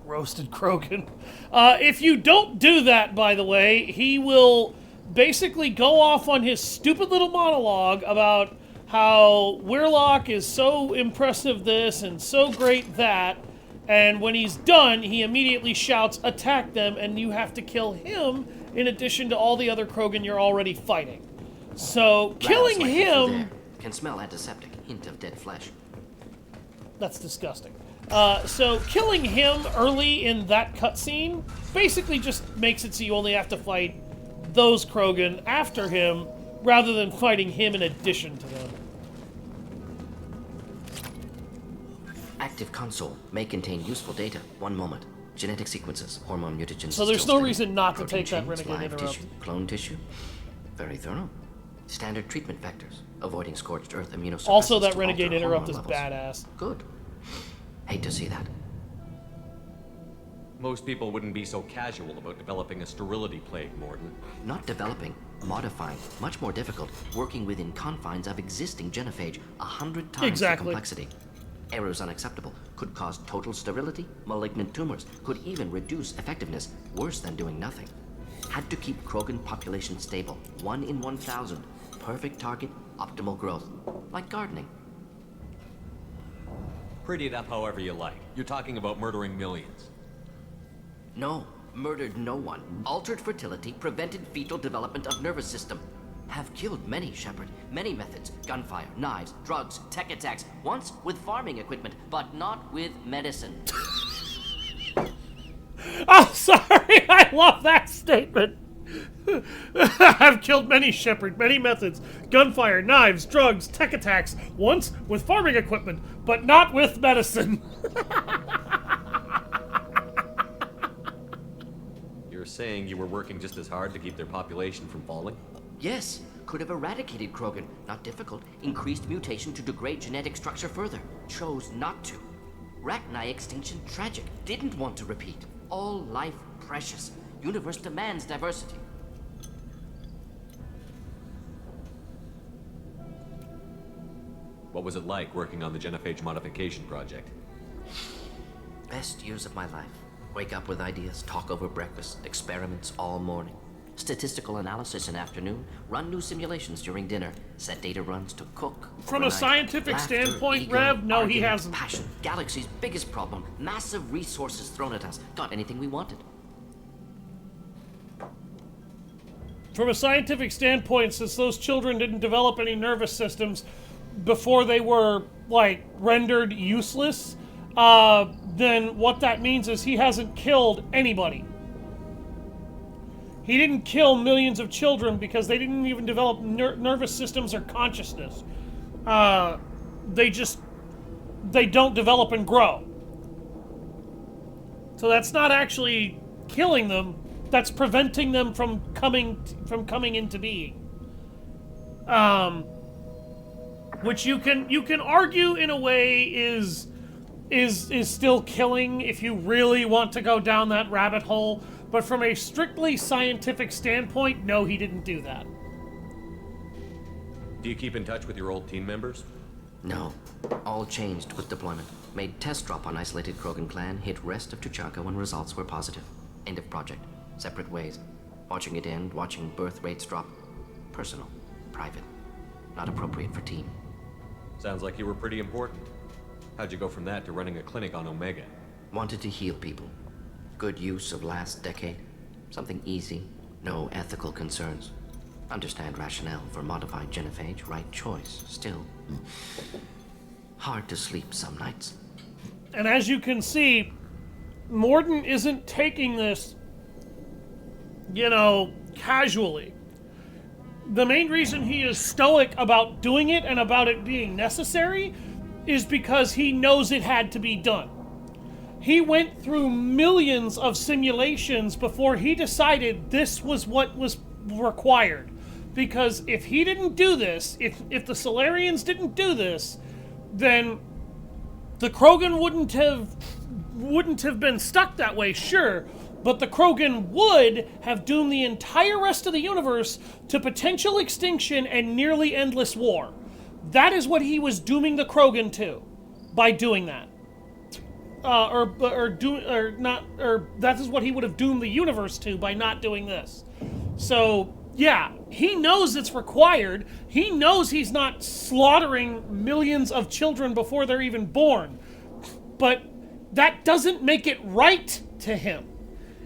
Roasted Krogan. If you don't do that, by the way, he will basically go off on his stupid little monologue about how Werlock is so impressive this and so great that, and when he's done, he immediately shouts, attack them, and you have to kill him in addition to all the other Krogan you're already fighting. So, killing Rattles like it through him... there. Can smell antiseptic. Hint of dead flesh. That's disgusting. So killing him early in that cutscene basically just makes it so you only have to fight those Krogan after him, rather than fighting him in addition to them. Active console may contain useful data. 1 moment. Genetic sequences, hormone mutagens. So there's still no steady. reason not to Protein take that chains, Renegade live Interrupt. tissue, clone tissue. Very thorough. Standard treatment vectors, avoiding scorched earth immunosuppressants. Also, that to Renegade alter Interrupt is hormone badass. levels. Good. Hate to see that. Most people wouldn't be so casual about developing a sterility plague, Mordin. Not developing, modifying, much more difficult, working within confines of existing genophage, 100 times Exactly. the complexity. Errors unacceptable, could cause total sterility, malignant tumors, could even reduce effectiveness, worse than doing nothing. Had to keep Krogan population stable, 1 in 1,000. Perfect target, optimal growth. Like gardening. Pretty it up however you like. You're talking about murdering millions. No, murdered no one. Altered fertility, prevented fetal development of nervous system. Have killed many, Shepard. Many methods. Gunfire, knives, drugs, tech attacks. Once with farming equipment, but not with medicine. Oh, sorry. I love that statement. I've killed many shepherd, many methods. Gunfire, knives, drugs, tech attacks. Once with farming equipment, but not with medicine. You're saying you were working just as hard to keep their population from falling? Yes, could have eradicated Krogan. Not difficult. Increased mutation to degrade genetic structure further. Chose not to. Rachni extinction tragic. Didn't want to repeat. All life precious. Universe demands diversity. What was it like working on the genophage modification project? Best years of my life. Wake up with ideas, talk over breakfast, experiments all morning. Statistical analysis in afternoon, run new simulations during dinner, set data runs to cook. From a overnight. scientific Laughter, standpoint, ego, Rev, no, he argument, hasn't. Passion, galaxy's biggest problem, massive resources thrown at us. Got anything we wanted. From a scientific standpoint, since those children didn't develop any nervous systems before they were, like, rendered useless, then what that means is he hasn't killed anybody. He didn't kill millions of children because they didn't even develop nervous systems or consciousness. They don't develop and grow. So that's not actually killing them. That's preventing them from coming into being. Which you can argue in a way is still killing if you really want to go down that rabbit hole. But from a strictly scientific standpoint, no, he didn't do that. Do you keep in touch with your old team members? No. All changed with deployment. Made test drop on isolated Krogan clan, hit rest of Tuchanka when results were positive. End of project. Separate ways. Watching it end, watching birth rates drop. Personal. Private. Not appropriate for team. Sounds like you were pretty important. How'd you go from that to running a clinic on Omega? Wanted to heal people. Good use of last decade. Something easy. No ethical concerns. Understand rationale for modified genophage. Right choice. Still. Hard to sleep some nights. And as you can see, Mordin isn't taking this, casually. The main reason he is stoic about doing it and about it being necessary is because he knows it had to be done. He went through millions of simulations before he decided this was what was required. Because if he didn't do this, if the Solarians didn't do this, then the Krogan wouldn't have been stuck that way, sure, but the Krogan would have doomed the entire rest of the universe to potential extinction and nearly endless war. That is what he was dooming the Krogan to by doing that. That is what he would have doomed the universe to by not doing this. So, yeah, he knows it's required. He knows he's not slaughtering millions of children before they're even born. But that doesn't make it right to him.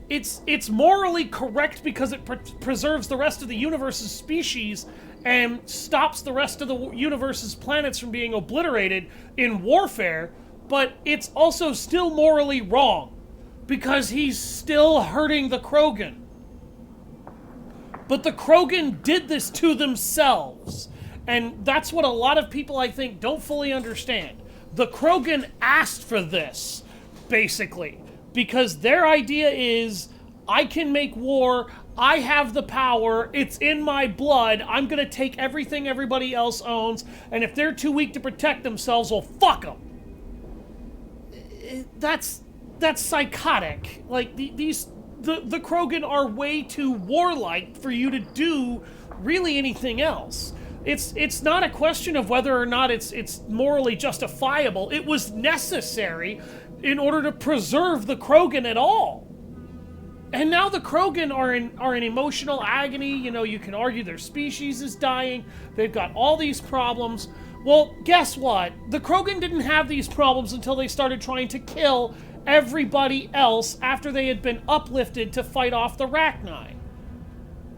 It's morally correct because it preserves the rest of the universe's species and stops the rest of the universe's planets from being obliterated in warfare, but it's also still morally wrong because he's still hurting the Krogan. But the Krogan did this to themselves, and that's what a lot of people, I think, don't fully understand. The Krogan asked for this, basically, because their idea is, I can make war, I have the power, it's in my blood, I'm gonna take everything everybody else owns, and if they're too weak to protect themselves, well, fuck them. That's psychotic. Like, the Krogan are way too warlike for you to do really anything else. It's not a question of whether or not it's morally justifiable. It was necessary in order to preserve the Krogan at all. And now the Krogan are in emotional agony. You can argue their species is dying. They've got all these problems. Well, guess what? The Krogan didn't have these problems until they started trying to kill everybody else after they had been uplifted to fight off the Rachni.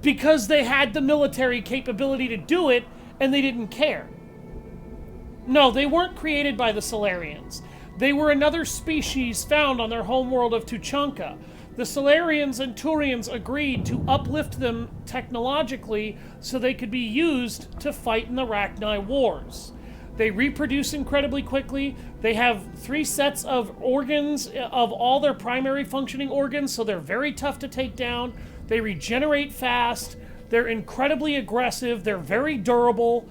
Because they had the military capability to do it, and they didn't care. No, they weren't created by the Solarians. They were another species found on their homeworld of Tuchanka. The Salarians and Turians agreed to uplift them technologically so they could be used to fight in the Rachni Wars. They reproduce incredibly quickly. They have 3 sets of organs, of all their primary functioning organs, so they're very tough to take down. They regenerate fast. They're incredibly aggressive. They're very durable.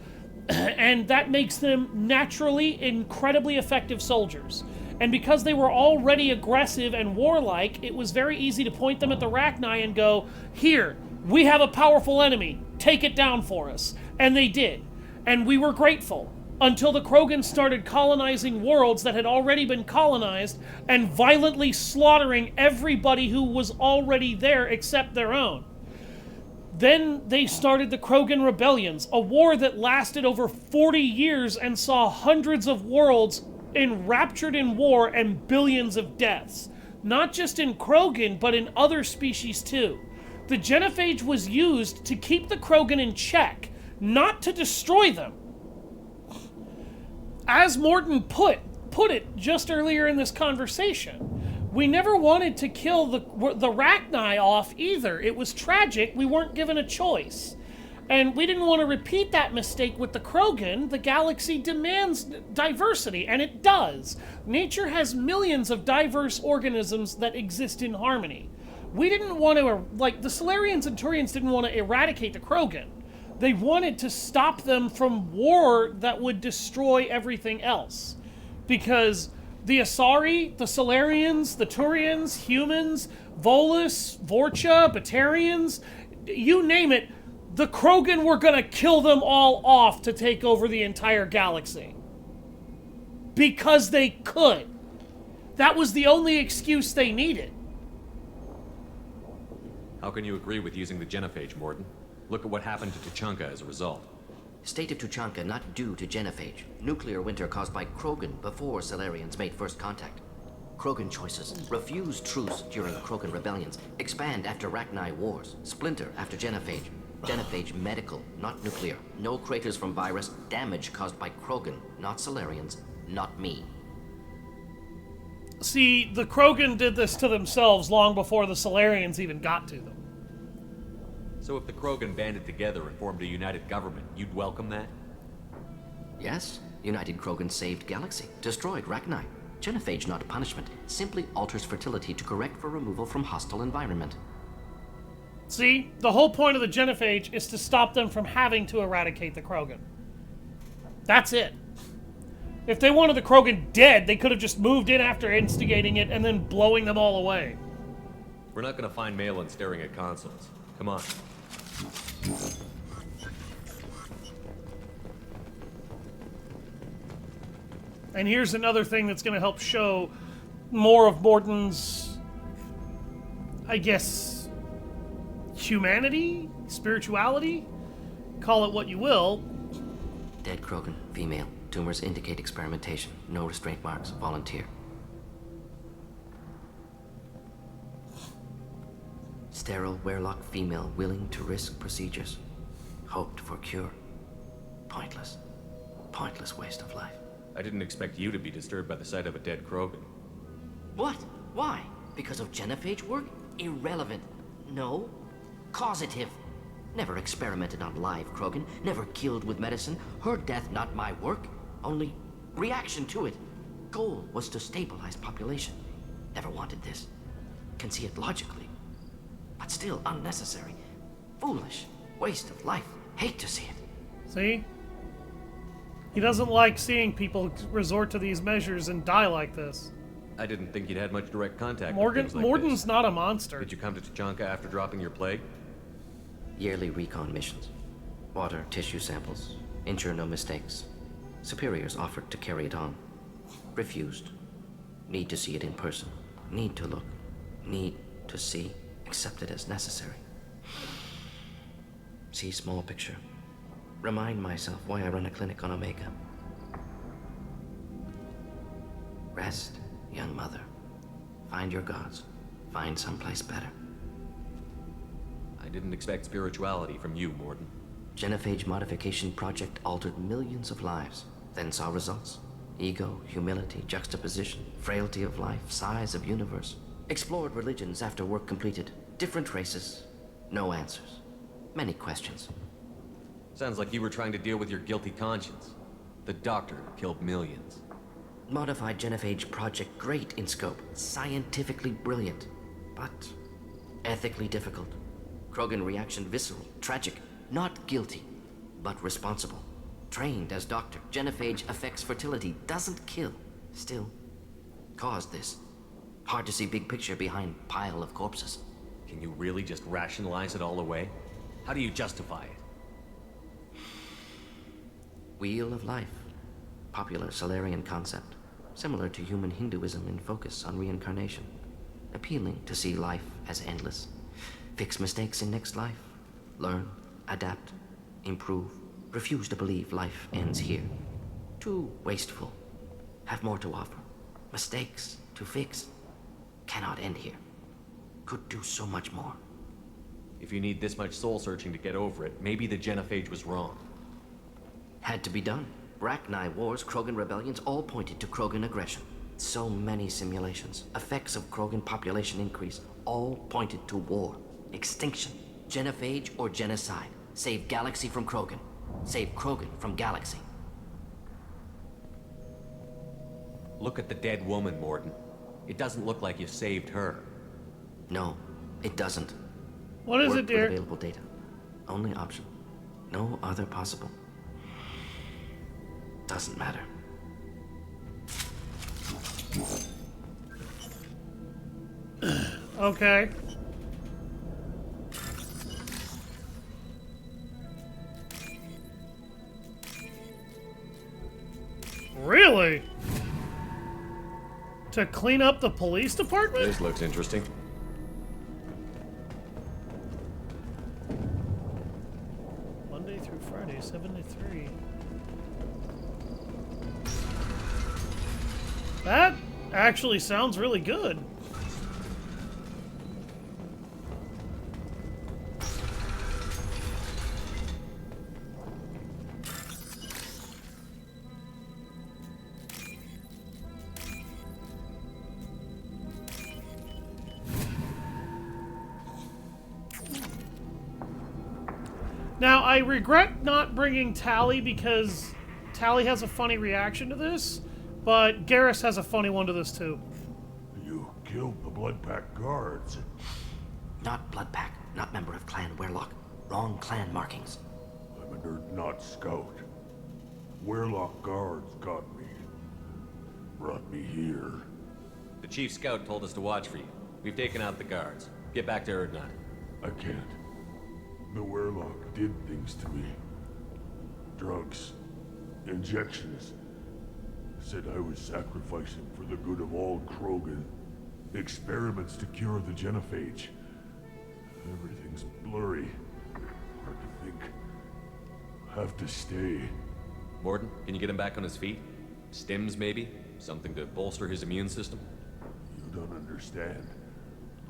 And that makes them naturally incredibly effective soldiers. And because they were already aggressive and warlike, it was very easy to point them at the Rachni and go, "Here, we have a powerful enemy. Take it down for us." And they did. And we were grateful. Until the Krogan started colonizing worlds that had already been colonized and violently slaughtering everybody who was already there except their own. Then they started the Krogan Rebellions, a war that lasted over 40 years and saw hundreds of worlds enraptured in war and billions of deaths. Not just in Krogan, but in other species too. The Genophage was used to keep the Krogan in check, not to destroy them. As Mordin put it just earlier in this conversation, we never wanted to kill the Rachni off either. It was tragic. We weren't given a choice. And we didn't want to repeat that mistake with the Krogan. The galaxy demands diversity, and it does. Nature has millions of diverse organisms that exist in harmony. We didn't want to, like, the Salarians and Turians didn't want to eradicate the Krogan. They wanted to stop them from war that would destroy everything else. Because the Asari, the Salarians, the Turians, humans, Volus, Vorcha, Batarians, you name it, the Krogan were gonna kill them all off to take over the entire galaxy. Because they could. That was the only excuse they needed. How can you agree with using the Genophage, Mordin? Look at what happened to Tuchanka as a result. State of Tuchanka not due to Genophage. Nuclear winter caused by Krogan before Salarians made first contact. Krogan choices. Refuse truce during Krogan rebellions. Expand after Rachni wars. Splinter after Genophage. Genophage medical, not nuclear. No craters from virus. Damage caused by Krogan, not Salarians, not me. See, the Krogan did this to themselves long before the Salarians even got to them. So if the Krogan banded together and formed a united government, you'd welcome that? Yes. United Krogan saved Galaxy. Destroyed Rachni. Genophage not punishment. Simply alters fertility to correct for removal from hostile environment. See, the whole point of the Genophage is to stop them from having to eradicate the Krogan. That's it. If they wanted the Krogan dead, they could have just moved in after instigating it and then blowing them all away. We're not gonna find Malin staring at consoles. Come on. And here's another thing that's going to help show more of Mordin's, I guess, humanity? Spirituality? Call it what you will. Dead Krogan, female. Tumors indicate experimentation. No restraint marks. Volunteer. Sterile, werelock female, willing to risk procedures. Hoped for cure. Pointless. Pointless waste of life. I didn't expect you to be disturbed by the sight of a dead Krogan. What? Why? Because of Genophage work? Irrelevant. No. Causative. Never experimented on live Krogan. Never killed with medicine. Her death not my work. Only reaction to it. Goal was to stabilize population. Never wanted this. Can see it logically. But still unnecessary. Foolish. Waste of life. Hate to see it. See? He doesn't like seeing people resort to these measures and die like this. I didn't think you'd had much direct contact with Mordin's things like this. not a monster. Did you come to Tuchanka after dropping your plague? Yearly recon missions. Water, tissue samples. Ensure no mistakes. Superiors offered to carry it on. Refused. Need to see it in person. Need to look. Need to see. Accepted as necessary. See small picture. Remind myself why I run a clinic on Omega. Rest, young mother. Find your gods. Find someplace better. I didn't expect spirituality from you, Mordin. Genophage modification project altered millions of lives. Then saw results. Ego, humility, juxtaposition, frailty of life, size of universe. Explored religions after work completed. Different races. No answers. Many questions. Sounds like you were trying to deal with your guilty conscience. The doctor killed millions. Modified genophage project, great in scope. Scientifically brilliant. But ethically difficult. Krogan reaction visceral. Tragic. Not guilty, but responsible. Trained as doctor. Genophage affects fertility. Doesn't kill. Still, caused this. Hard to see big picture behind pile of corpses. Can you really just rationalize it all away? How do you justify it? Wheel of life. Popular Solarian concept. Similar to human Hinduism in focus on reincarnation. Appealing to see life as endless. Fix mistakes in next life. Learn, adapt, improve. Refuse to believe life ends here. Too wasteful. Have more to offer. Mistakes to fix. Cannot end here. Could do so much more. If you need this much soul searching to get over it, maybe the genophage was wrong. Had to be done. Rachni wars, Krogan rebellions, all pointed to Krogan aggression. So many simulations. Effects of Krogan population increase, all pointed to war. Extinction. Genophage or genocide. Save galaxy from Krogan. Save Krogan from galaxy. Look at the dead woman, Mordin. It doesn't look like you saved her. No, it doesn't. What is Work it, dear? with available data. Only option. No other possible. Doesn't matter. Okay. Really? To clean up the police department? This looks interesting. Monday through Friday, 7 to 3. That actually sounds really good. Now, I regret not bringing Tally because Tally has a funny reaction to this, but Garrus has a funny one to this too. You killed the Blood Pack guards. Not Blood Pack, not member of Clan Werlock. Wrong clan markings. I'm a nerd, not scout. Werlock guards got me. Brought me here. The chief scout told us to watch for you. We've taken out the guards. Get back to Erdnot. I can't. The Werlock did things to me. Drugs. Injections. Said I was sacrificing for the good of all Krogan. Experiments to cure the genophage. Everything's blurry. Hard to think. Have to stay. Mordin, can you get him back on his feet? Stims, maybe? Something to bolster his immune system? You don't understand.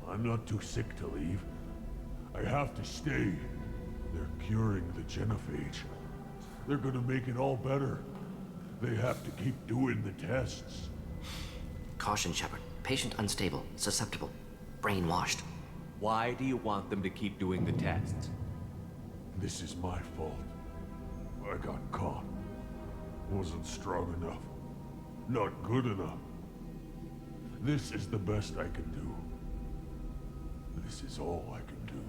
I'm not too sick to leave. I have to stay. They're curing the genophage. They're gonna make it all better. They have to keep doing the tests. Caution, Shepard. Patient unstable, susceptible, brainwashed. Why do you want them to keep doing the tests? This is my fault. I got caught. Wasn't strong enough. Not good enough. This is the best I can do. This is all I can do.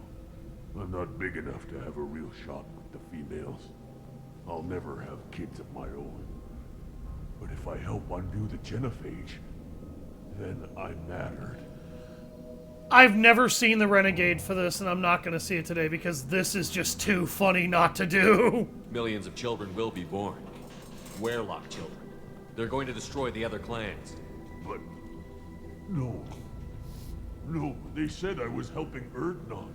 I'm not big enough to have a real shot with the females. I'll never have kids of my own. But if I help undo the genophage, then I mattered. I've never seen the Renegade for this, and I'm not going to see it today because this is just too funny not to do. Millions of children will be born. Werlock children. They're going to destroy the other clans. But... no. No, they said I was helping Erdnot.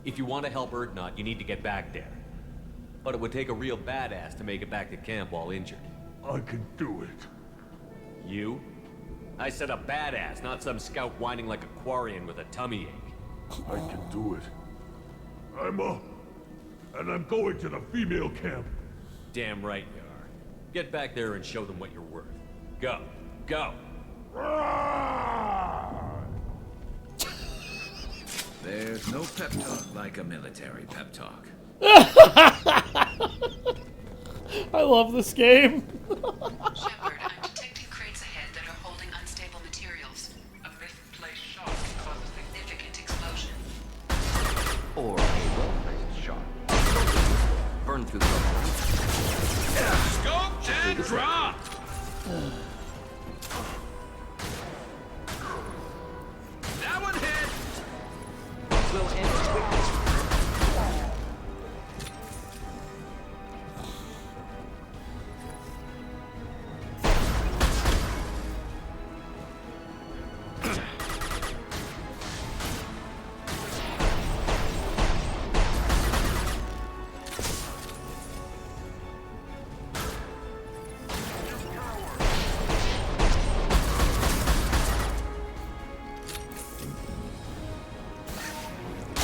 If you want to help Erdnot, you need to get back there. But it would take a real badass to make it back to camp while injured. I can do it. You? I said a badass, not some scout whining like a Quarian with a tummy ache. I can do it. I'm up. And I'm going to the female camp. Damn right you are. Get back there and show them what you're worth. Go. Go! There's no pep talk like a military pep talk. I love this game. Shepard, I'm detecting crates ahead that are holding unstable materials. A misplaced shot causes significant explosion. Or a well-placed shot. Burn through the Scoped and dropped! That one hit! will end quickly.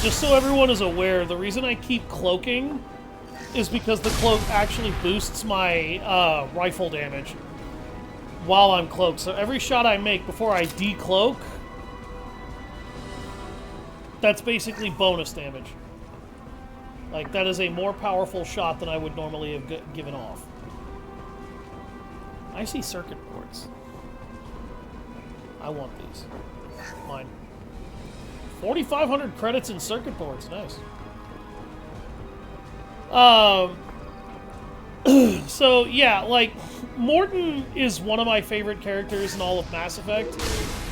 Just so everyone is aware, the reason I keep cloaking is because the cloak actually boosts my rifle damage while I'm cloaked. So every shot I make before I decloak, that's basically bonus damage. Like, that is a more powerful shot than I would normally have given off. I see circuit boards. I want these. Mine. 4,500 credits in circuit boards. Nice. So, yeah, like, Mordin is one of my favorite characters in all of Mass Effect,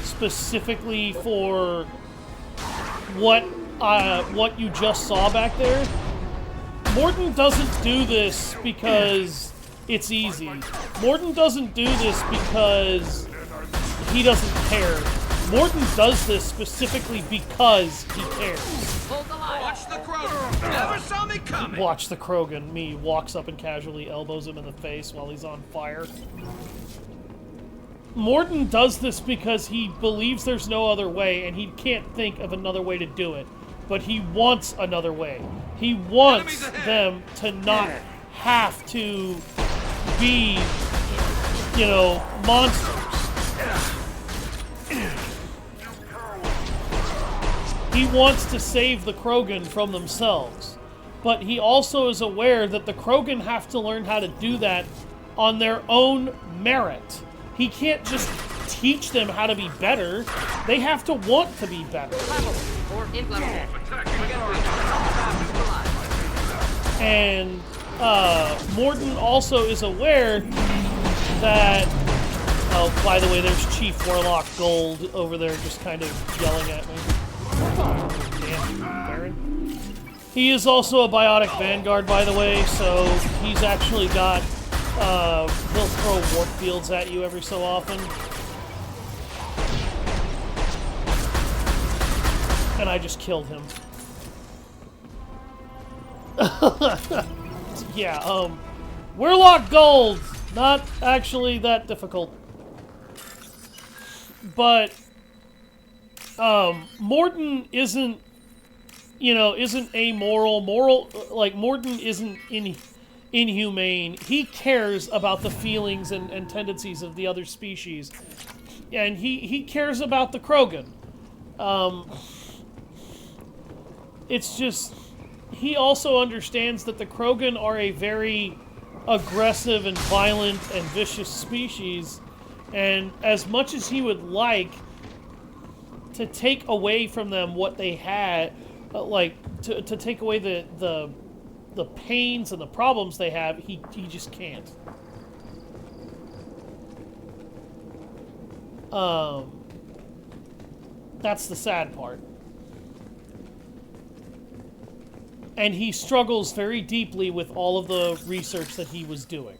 specifically for what you just saw back there. Mordin doesn't do this because it's easy. Mordin doesn't do this because he doesn't care. Mordin does this specifically because he cares. Watch the Krogan! Never saw me coming! Watch the Krogan. Me walks up and casually elbows him in the face while he's on fire. Mordin does this because he believes there's no other way and he can't think of another way to do it. But he wants another way. He wants them to not have to be, you know, monsters. He wants to save the Krogan from themselves, but he also is aware that the Krogan have to learn how to do that on their own merit. He can't just teach them how to be better. They have to want to be better. And Mordin also is aware that... Oh, by the way, there's Chief Warlock Gold over there just kind of yelling at me. Damn, Baron. He is also a biotic vanguard, by the way, so he's actually got, he'll throw warp fields at you every so often. And I just killed him. Yeah, Warlock Gold! Not actually that difficult. But Mordin isn't, you know, isn't amoral. Mordin isn't inhumane. He cares about the feelings and tendencies of the other species. And he cares about the Krogan. It's just, he also understands that the Krogan are a very aggressive and violent and vicious species. And as much as he would like to take away from them what they had, like to take away the pains and the problems they have, he just can't. That's the sad part. And he struggles very deeply with all of the research that he was doing.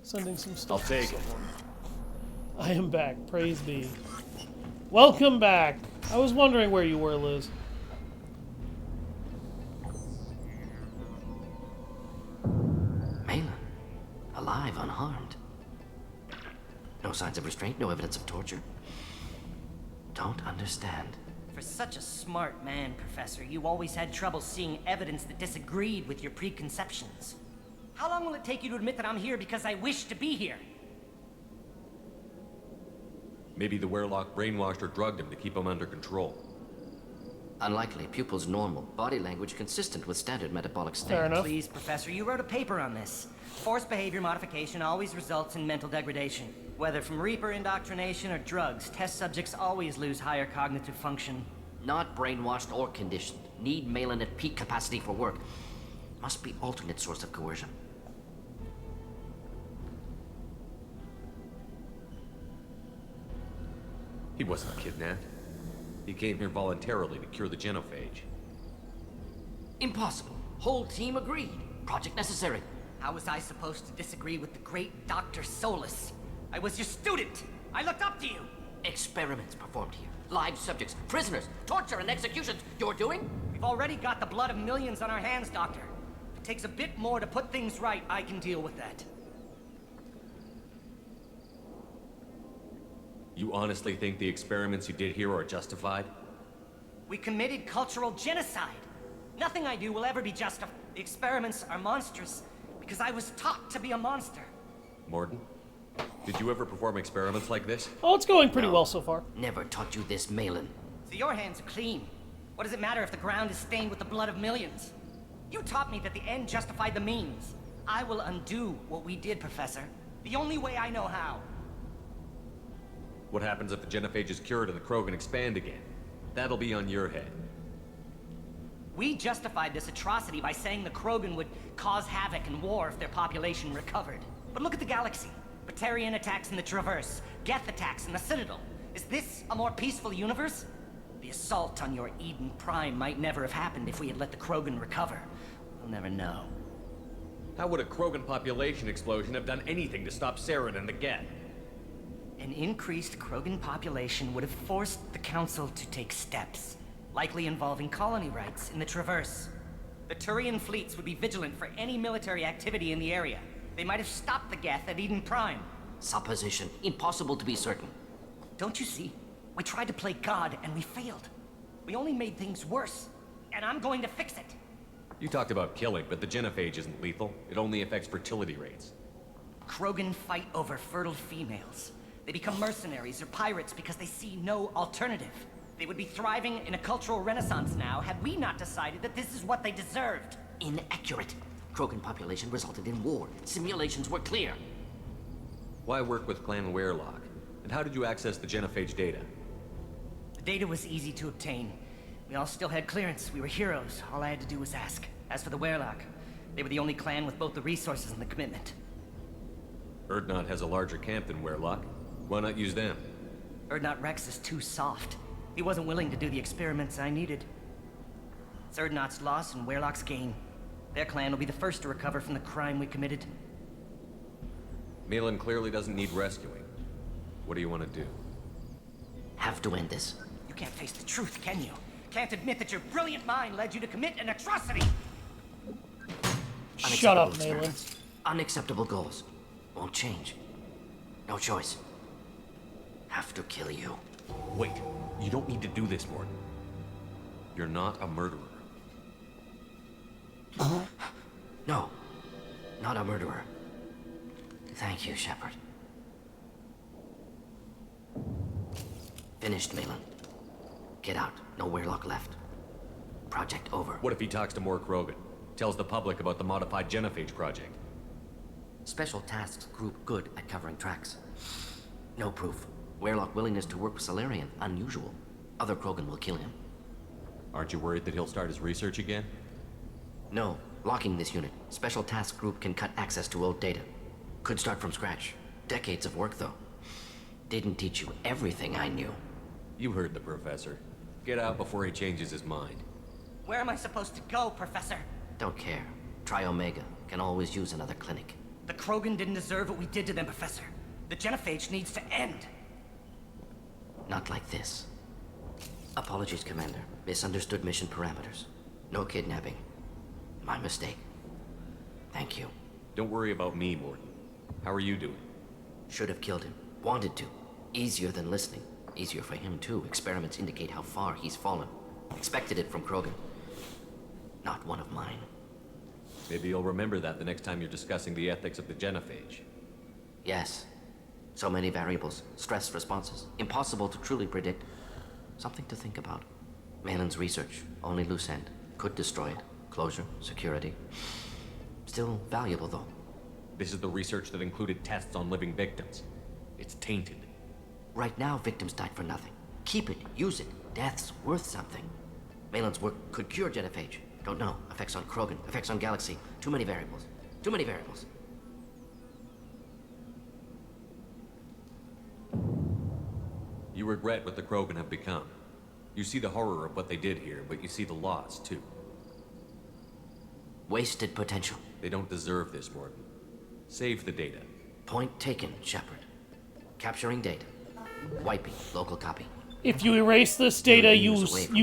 Sending some stuff. I'll take it. I am back. Praise be. Welcome back. I was wondering where you were, Liz. Malin, alive, unharmed. No signs of restraint, no evidence of torture. Don't understand. For such a smart man, Professor, you always had trouble seeing evidence that disagreed with your preconceptions. How long will it take you to admit that I'm here because I wish to be here? Maybe the Werlock brainwashed or drugged him to keep him under control. Unlikely. Pupil's normal. Body language consistent with standard metabolic state. Fair enough. Please, Professor, you wrote a paper on this. Forced behavior modification always results in mental degradation. Whether from Reaper indoctrination or drugs, test subjects always lose higher cognitive function. Not brainwashed or conditioned. Need Malin at peak capacity for work. Must be alternate source of coercion. He wasn't kidnapped. He came here voluntarily to cure the genophage. Impossible. Whole team agreed. Project necessary. How was I supposed to disagree with the great Dr. Solus? I was your student. I looked up to you. Experiments performed here. Live subjects, prisoners, torture and executions. You're doing? We've already got the blood of millions on our hands, Doctor. If it takes a bit more to put things right, I can deal with that. You honestly think the experiments you did here are justified? We committed cultural genocide. Nothing I do will ever be justified. The experiments are monstrous because I was taught to be a monster. Mordin, did you ever perform experiments like this? Oh, it's going pretty well so far. Never taught you this, Malin. So your hands are clean. What does it matter if the ground is stained with the blood of millions? You taught me that the end justified the means. I will undo what we did, Professor. The only way I know how. What happens if the genophage is cured and the Krogan expand again? That'll be on your head. We justified this atrocity by saying the Krogan would cause havoc and war if their population recovered. But look at the galaxy. Batarian attacks in the Traverse, Geth attacks in the Citadel. Is this a more peaceful universe? The assault on your Eden Prime might never have happened if we had let the Krogan recover. We'll never know. How would a Krogan population explosion have done anything to stop Saren and the Geth? An increased Krogan population would have forced the Council to take steps, likely involving colony rights in the Traverse. The Turian fleets would be vigilant for any military activity in the area. They might have stopped the Geth at Eden Prime. Supposition. Impossible to be certain. Don't you see? We tried to play God and we failed. We only made things worse, and I'm going to fix it. You talked about killing, but the genophage isn't lethal. It only affects fertility rates. Krogan fight over fertile females. They become mercenaries or pirates because they see no alternative. They would be thriving in a cultural renaissance now had we not decided that this is what they deserved. Inaccurate. Krogan population resulted in war. Simulations were clear. Why work with Clan Werlock? And how did you access the genophage data? The data was easy to obtain. We all still had clearance. We were heroes. All I had to do was ask. As for the Werlock, they were the only clan with both the resources and the commitment. Urdnot has a larger camp than Werlock. Why not use them? Urdnot Rex is too soft. He wasn't willing to do the experiments I needed. It's Urdnot's loss and Werlock's gain. Their clan will be the first to recover from the crime we committed. Malin clearly doesn't need rescuing. What do you want to do? Have to end this. You can't face the truth, can you? Can't admit that your brilliant mind led you to commit an atrocity! Shut up, Unacceptable Malin. experiments. Unacceptable goals. Won't change. No choice. Have to kill you. Wait, you don't need to do this, Mordin. You're not a murderer. No. Not a murderer. Thank you, Shepard. Finished, Malin. Get out. No Werlock left. Project over. What if he talks to more Krogan? Tells the public about the modified genophage project? Special tasks group good at covering tracks. No proof. Werlock willingness to work with Salarian, unusual. Other Krogan will kill him. Aren't you worried that he'll start his research again? No. Locking this unit. Special task group can cut access to old data. Could start from scratch. Decades of work, though. Didn't teach you everything I knew. You heard the professor. Get out before he changes his mind. Where am I supposed to go, Professor? Don't care. Try Omega. Can always use another clinic. The Krogan didn't deserve what we did to them, Professor. The genophage needs to end. Not like this. Apologies, Commander. Misunderstood mission parameters. No kidnapping. My mistake. Thank you. Don't worry about me, Mordin. How are you doing? Should have killed him. Wanted to. Easier than listening. Easier for him, too. Experiments indicate how far he's fallen. Expected it from Krogan. Not one of mine. Maybe you'll remember that the next time you're discussing the ethics of the genophage. Yes. So many variables. Stress responses. Impossible to truly predict. Something to think about. Malin's research. Only loose end. Could destroy it. Closure. Security. Still valuable, though. This is the research that included tests on living victims. It's tainted. Right now, victims died for nothing. Keep it. Use it. Death's worth something. Malin's work could cure genophage. Don't know. Effects on Krogan. Effects on Galaxy. Too many variables. Too many variables. You regret what the Krogan have become. You see the horror of what they did here, but you see the loss, too. Wasted potential. They don't deserve this, Mordin. Save the data. Point taken, Shepard. Capturing data. Wiping local copy. If you erase this data, you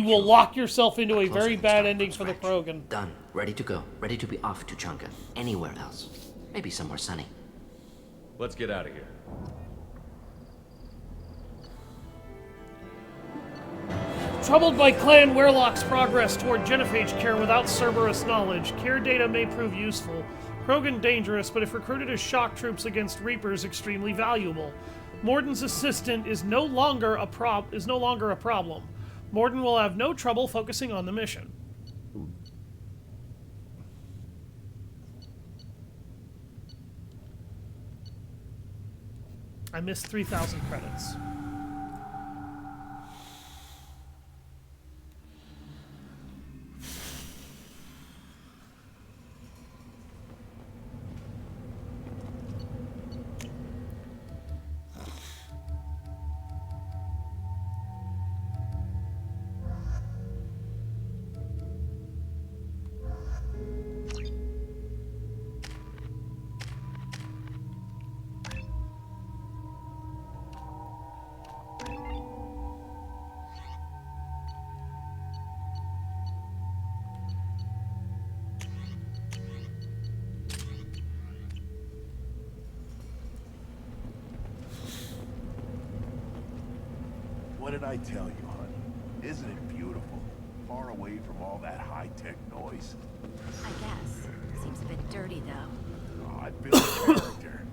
will lock yourself into a very bad ending for the Krogan. Done. Ready to go. Ready to be off to Chunka. Anywhere else. Maybe somewhere sunny. Let's get out of here. Troubled by Clan Werlock's progress toward genophage care without Cerberus knowledge, care data may prove useful. Krogan dangerous, but if recruited as shock troops against Reapers, extremely valuable. Mordin's assistant is no longer a problem. Mordin will have no trouble focusing on the mission. I missed 3,000 credits. What did I tell you, honey? Isn't it beautiful? Far away from all that high-tech noise. I guess. Seems a bit dirty, though. Oh, I built a character.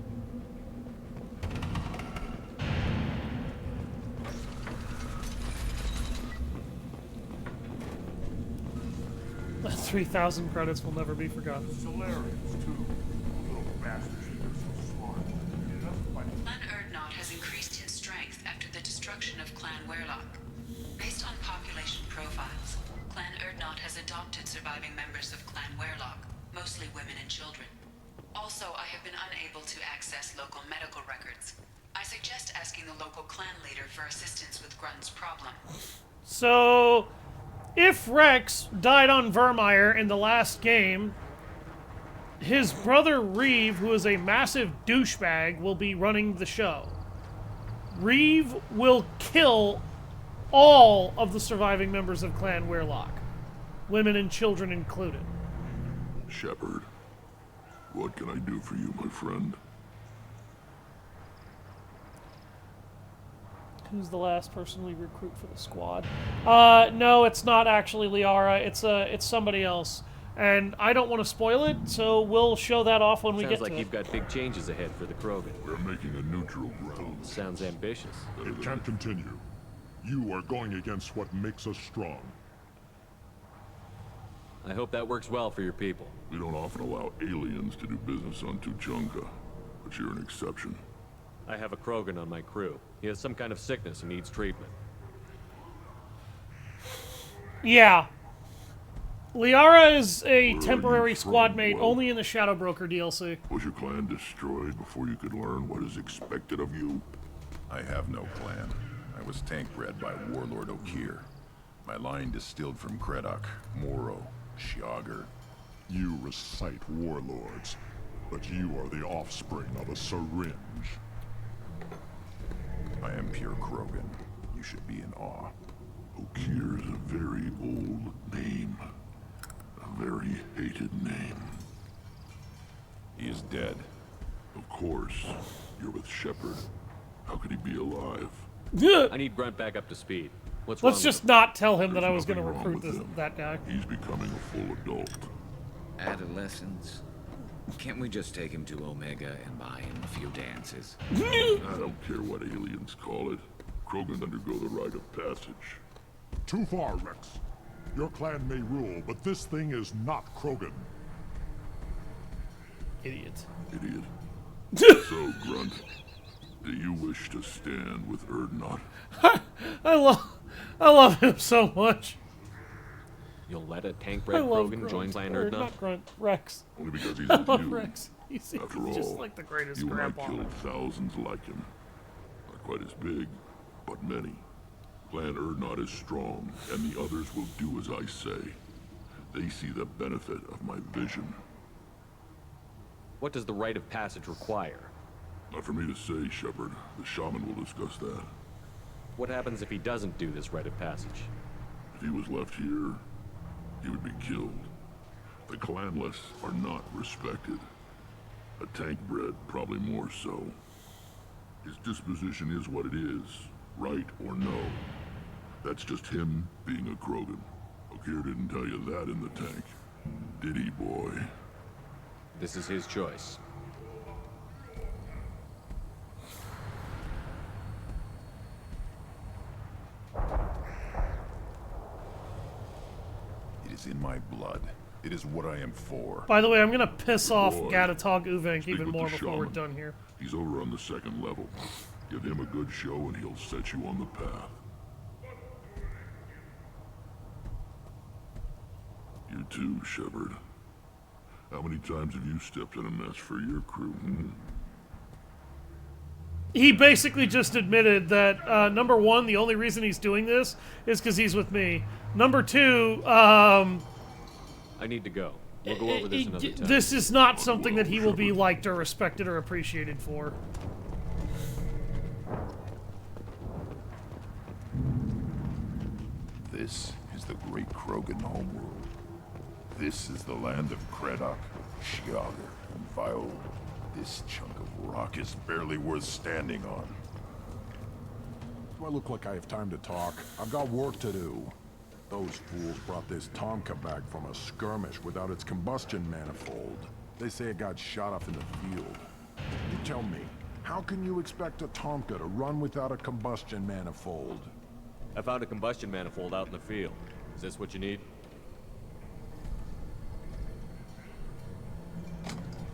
The 3,000 credits will never be forgotten. Solarians, too. Little bastards. They're so smart. Clan Urdnot has increased in strength after the destruction of Clan Werlock. Based on population profiles, Clan Urdnot has adopted surviving members of Clan Werlock, mostly women and children. Also, I have been unable to access local medical records. I suggest asking the local clan leader for assistance with Grunt's problem. So, if Rex died on Vermeer in the last game, his brother Reeve, who is a massive douchebag, will be running the show. Reeve will kill all of the surviving members of Clan Werlock, women and children included. Shepard, what can I do for you, my friend? Who's the last person we recruit for the squad? No, it's not actually Liara. It's somebody else. And I don't want to spoil it, so we'll show that off when we get to it. Sounds like you've got big changes ahead for the Krogan. We're making a neutral ground. Sounds ambitious. It can't continue. You are going against what makes us strong. I hope that works well for your people. We don't often allow aliens to do business on Tuchanka, but you're an exception. I have a Krogan on my crew. He has some kind of sickness and needs treatment. Yeah. Liara is a temporary squad mate only in the Shadow Broker DLC. Was your clan destroyed before you could learn what is expected of you? I have no clan. I was tank bred by Warlord Okir. My line distilled from Kredok, Moro, Shiagar. You recite warlords, but you are the offspring of a syringe. I am pure Krogan. You should be in awe. Okir is a very old name. A very hated name. He is dead. Of course. You're with Shepard. How could he be alive? I need Grunt back up to speed. What's Let's wrong just with him? not tell him that I was going to Nothing wrong recruit with him. that guy. He's becoming a full adult. Adolescence? Can't we just take him to Omega and buy him a few dances? I don't care what aliens call it. Krogan undergo the rite of passage. Too far, Rex. Your clan may rule, but this thing is not Krogan. Idiot. Idiot. So, Grunt, do you wish to stand with Urdnot? I love him so much. You'll let a I tank-bred love Krogan Grunt. join Clan Or Urdnot? not Grunt, Rex. Only because he's I with love you. Rex. He's After just all, like the greatest you and I grandpa. killed thousands like him. Not quite as big, but many. Clan Urdnot is strong, and the others will do as I say. They see the benefit of my vision. What does the rite of passage require? Not for me to say, Shepard. The shaman will discuss that. What happens if he doesn't do this rite of passage? If he was left here, he would be killed. The clanless are not respected. A tank bred, probably more so. His disposition is what it is, right or no. That's just him being a Krogan. Okir didn't tell you that in the tank. Did he, boy? This is his choice. It is in my blood. It is what I am for. By the way, I'm gonna piss off Boy, Gatatog Uvenk speak even with more the before we're shaman. done here. He's over on the second level. Give him a good show and he'll set you on the path. You too, Shepard. How many times have you stepped in a mess for your crew? He basically just admitted that, number one, the only reason he's doing this is because he's with me. Number two, I need to go. We'll go over this another time. this is not something that he will be liked or respected or appreciated for. This is the great Krogan homeworld. This is the land of Kredok, Shiagar, and Viola. This chunk of rock is barely worth standing on. Do I look like I have time to talk? I've got work to do. Those fools brought this Tonka back from a skirmish without its combustion manifold. They say it got shot off in the field. You tell me, how can you expect a Tonka to run without a combustion manifold? I found a combustion manifold out in the field. Is this what you need?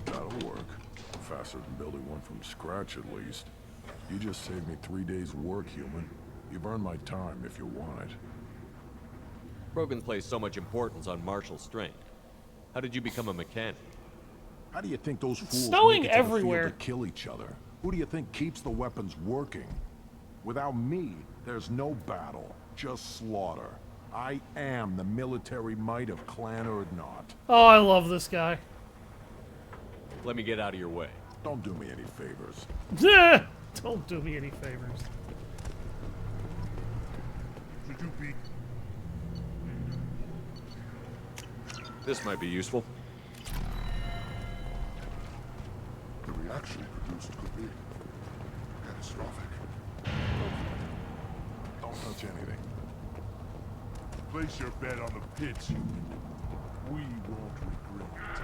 That'll work. Faster than building one from scratch, at least. You just saved me 3 days' work, human. You've earned my time if you want it. Krogan place so much importance on martial strength. How did you become a mechanic? How do you think those fools snowing make it to the everywhere. field to kill each other? Who do you think keeps the weapons working? Without me, there's no battle, just slaughter. I am the military might of Clan Urdnot. Oh, I love this guy. Let me get out of your way. Don't do me any favors. Don't do me any favors. Should you be... This might be useful. The reaction produced could be catastrophic. Don't touch anything. Place your bet on the pitch. We won't regret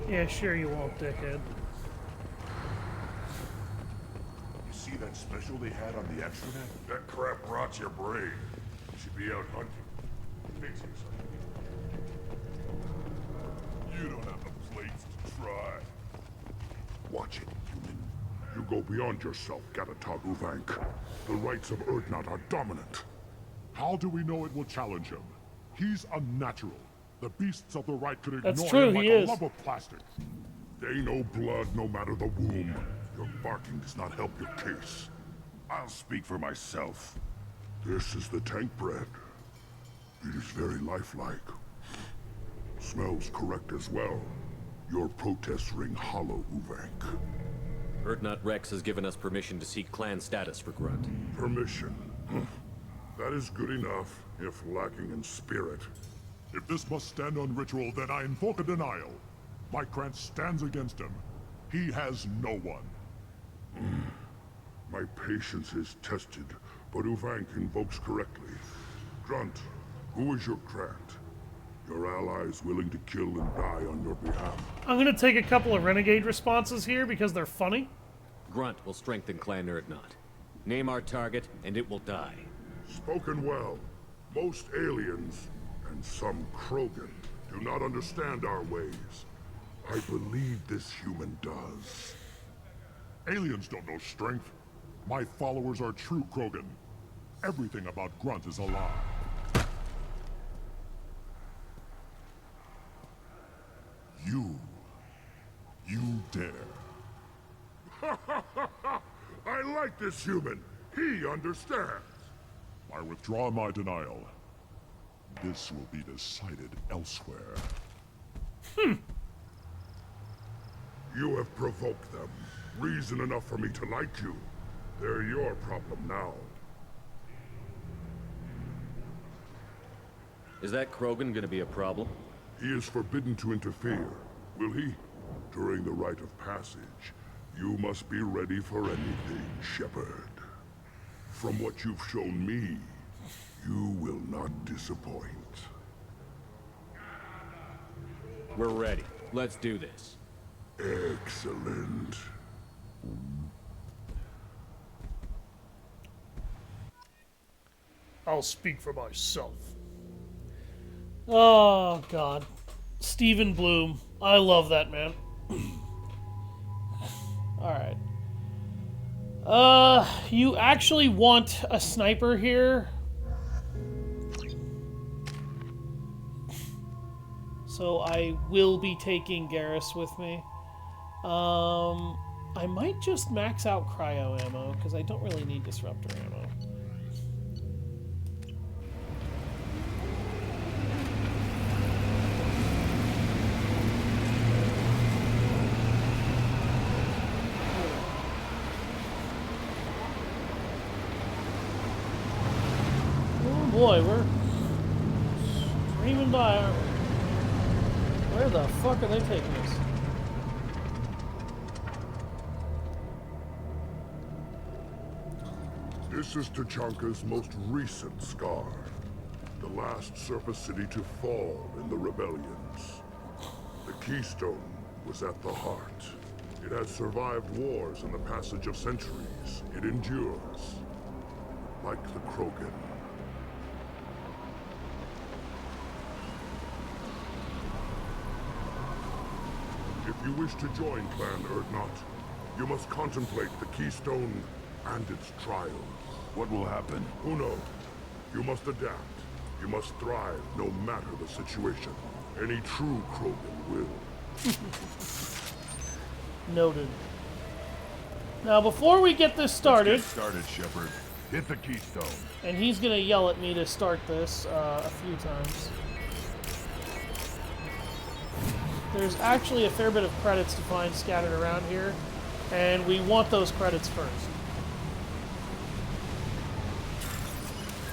it. Yeah, sure you won't, dickhead. You see that special they had on the extranet? That crap rots your brain. You should be out hunting. Fixing something. You don't have the plates to try. Watch it, human. You go beyond yourself, Gatatog Uvank. The rights of Urdnot are dominant. How do we know it will challenge him? He's unnatural. The beasts of the right could ignore That's true, him like he a is. lump of plastic. They know blood no matter the womb. Your barking does not help your case. I'll speak for myself. This is the tank bread. It is very lifelike. Smells correct as well. Your protests ring hollow, Uvank. Urdnot Rex has given us permission to seek clan status for Grunt. Permission. That is good enough, if lacking in spirit. If this must stand on ritual, then I invoke a denial. My clan stands against him. He has no one. My patience is tested, but Uvank invokes correctly. Grunt, who is your Grant? Your allies willing to kill and die on your behalf? I'm gonna take a couple of renegade responses here because they're funny. Grunt will strengthen Clan Urdnot. Name our target, and it will die. Spoken well. Most aliens, and some Krogan, do not understand our ways. I believe this human does. Aliens don't know strength. My followers are true Krogan. Everything about Grunt is a lie. You dare. I like this human. He understands. I withdraw my denial. This will be decided elsewhere. You have provoked them. Reason enough for me to like you. They're your problem now. Is that Krogan gonna be a problem? He is forbidden to interfere. Will he? During the rite of passage, you must be ready for anything, Shepard. From what you've shown me, you will not disappoint. We're ready. Let's do this. Excellent. I'll speak for myself. Oh, God. Stephen Bloom. I love that man. Alright. You actually want a sniper here? So I will be taking Garrus with me. I might just max out cryo ammo, because I don't really need disruptor ammo. Oh boy, we're streaming by, aren't we? Where the fuck are they taking us? This is Tachanka's most recent scar. The last surface city to fall in the rebellions. The Keystone was at the heart. It has survived wars and the passage of centuries. It endures. Like the Krogan. If you wish to join Clan Urdnot, you must contemplate the Keystone and its trials. What will happen? Who knows? You must adapt. You must thrive no matter the situation. Any true Krogan will. Noted. Now, before we get this started... Let's get started, Shepard. Hit the Keystone. And he's gonna yell at me to start this a few times. There's actually a fair bit of credits to find scattered around here, and we want those credits first.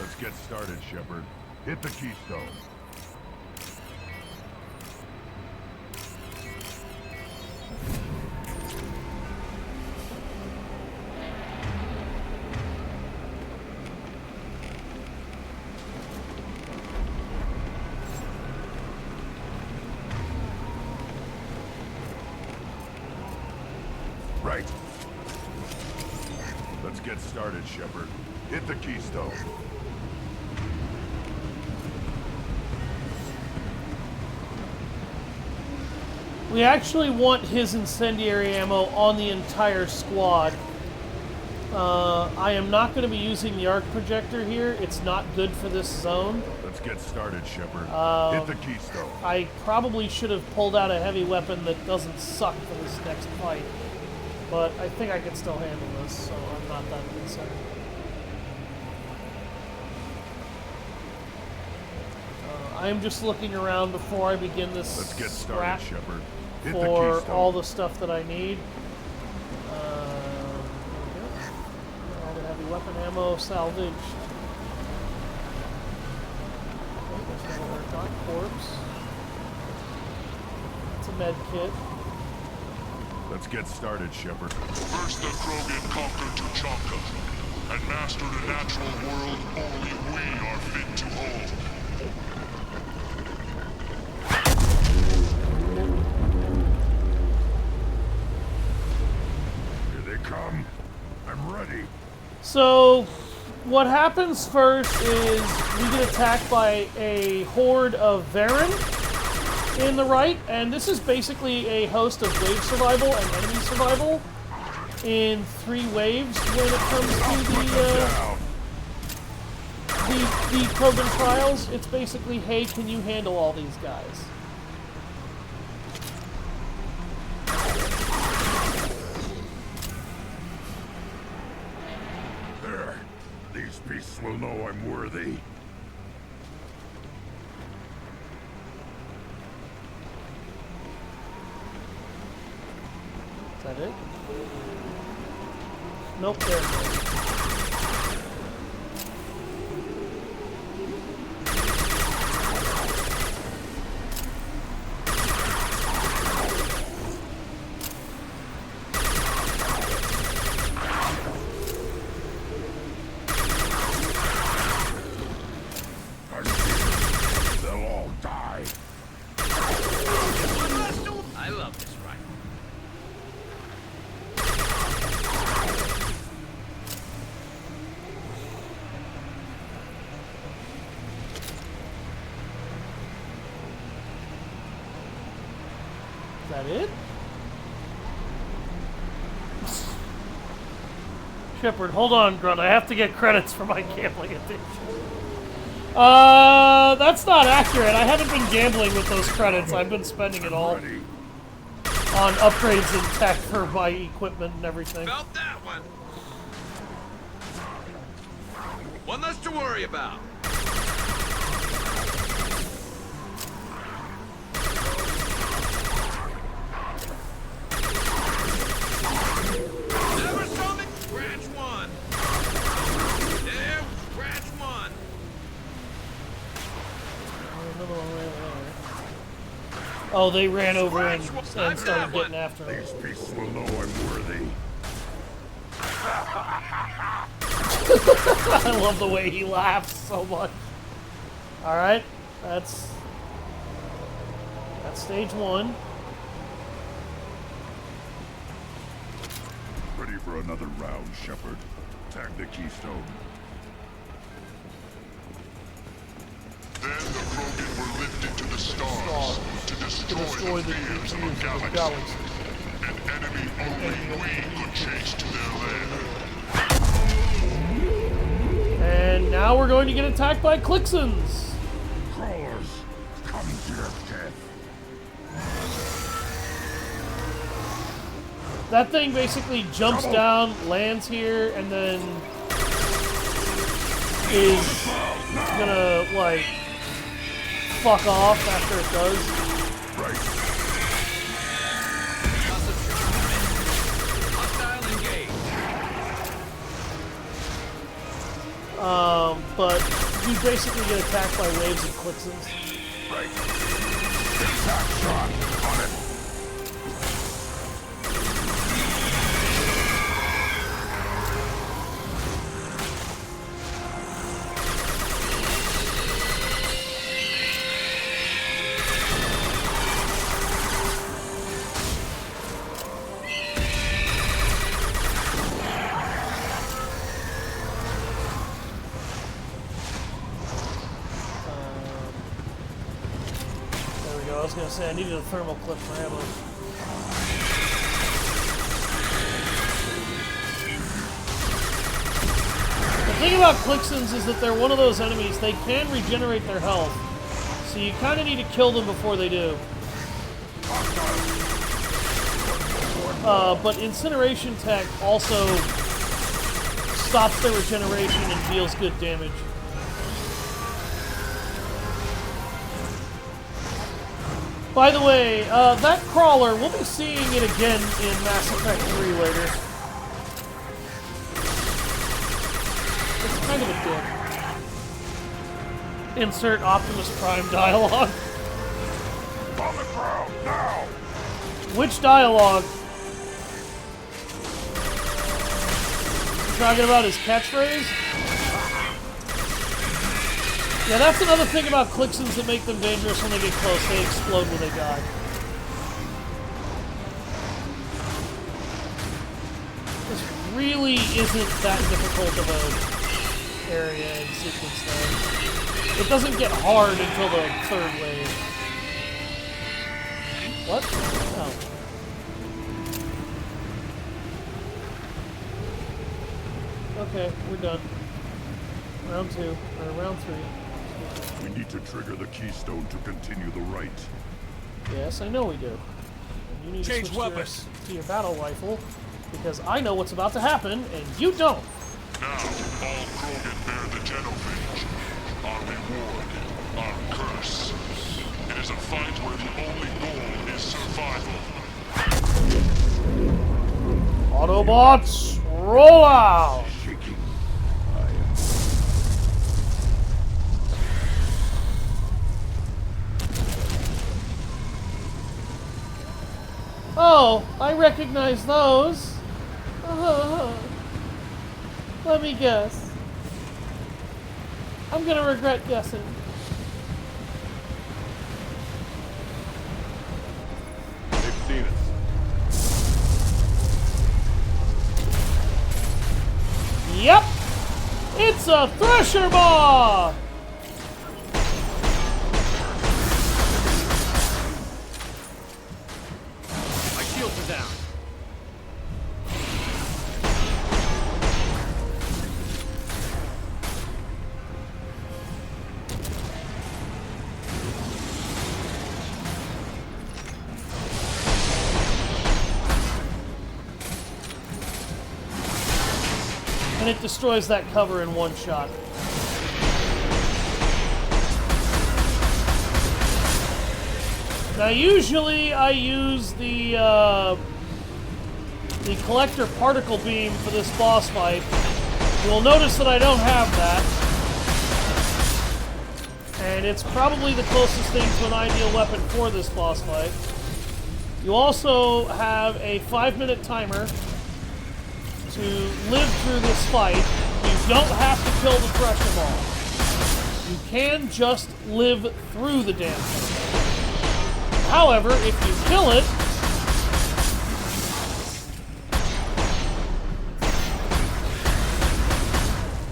Let's get started, Shepard. Hit the Keystone. Right. Let's get started, Shepard. Hit the Keystone. We actually want his incendiary ammo on the entire squad. I am not going to be using the arc projector here. It's not good for this zone. Let's get started, Shepard. Hit the Keystone. I probably should have pulled out a heavy weapon that doesn't suck for this next fight. But I think I can still handle this, so I'm not that concerned. I'm just looking around before I begin this Let's get scrap started, Shepard. Hit for the Keystone. all the stuff that I need. All the heavy weapon ammo salvaged. Okay, there's another dark corpse. It's a med kit. Let's get started, Shepard. First the Krogan conquered Tuchanka, and mastered a natural world only we are fit to hold. Here they come. I'm ready. So, what happens first is we get attacked by a horde of Varen in the rite, and this is basically a host of wave survival and enemy survival in 3 waves when it comes to the Krogan trials. It's basically, hey, can you handle all these guys? There. These beasts will know I'm worthy. Is that it? Nope, there it is. They'll all die. I love this rite. Is that it? Shepard, hold on, Grunt. I have to get credits for my gambling addiction. That's not accurate. I haven't been gambling with those credits. I've been spending it all on upgrades and tech for my equipment and everything. About that one. One less to worry about. Never saw me. Scratch one. There, scratch one. Oh, they ran over and started getting after him. These beasts will know I'm worthy. I love the way he laughs so much. Alright, that's stage 1. Ready for another round, Shepard. Tag the keystone. Then the Krogan were lifted to the stars to destroy the fears of a galaxy. An enemy only we could chase to their lair. And now we're going to get attacked by Clixons. Crawlers, come to your death. That thing basically jumps down, lands here, and then is gonna, like, fuck off after it does. But you basically get attacked by waves of Clixons. Right. Attack shot on it. I was gonna say I needed a thermal clip for ammo. The thing about Clixons is that they're one of those enemies, they can regenerate their health. So you kind of need to kill them before they do. But Incineration Tech also stops their regeneration and deals good damage. By the way, that crawler, we'll be seeing it again in Mass Effect 3 later. It's kind of a dick. Insert Optimus Prime dialogue. On the ground, now! Which dialogue? talking about his catchphrase? Yeah, that's another thing about Clixons that make them dangerous when they get close. They explode when they die. This really isn't that difficult of a area and sequence though. It doesn't get hard until the third wave. What? Oh. Okay, we're done. Round 2, or round 3. We need to trigger the keystone to continue the rite. Yes, I know we do. And you need Change to switch weapons. to your battle rifle, because I know what's about to happen, and you don't. Now, all Krogan bear the genophage. Our reward, our curse. It is a fight where the only goal is survival. Autobots, roll out! Shaking. Oh, I recognize those. Let me guess. I'm gonna regret guessing. They've seen us. Yep! It's a Thresher Maw! My shields are down. And it destroys that cover in one shot. Now usually I use the collector particle beam for this boss fight. You will notice that I don't have that. And it's probably the closest thing to an ideal weapon for this boss fight. You also have a 5-minute timer to live through this fight. You don't have to kill the Thresher Maw. You can just live through the damn thing. However, if you kill it,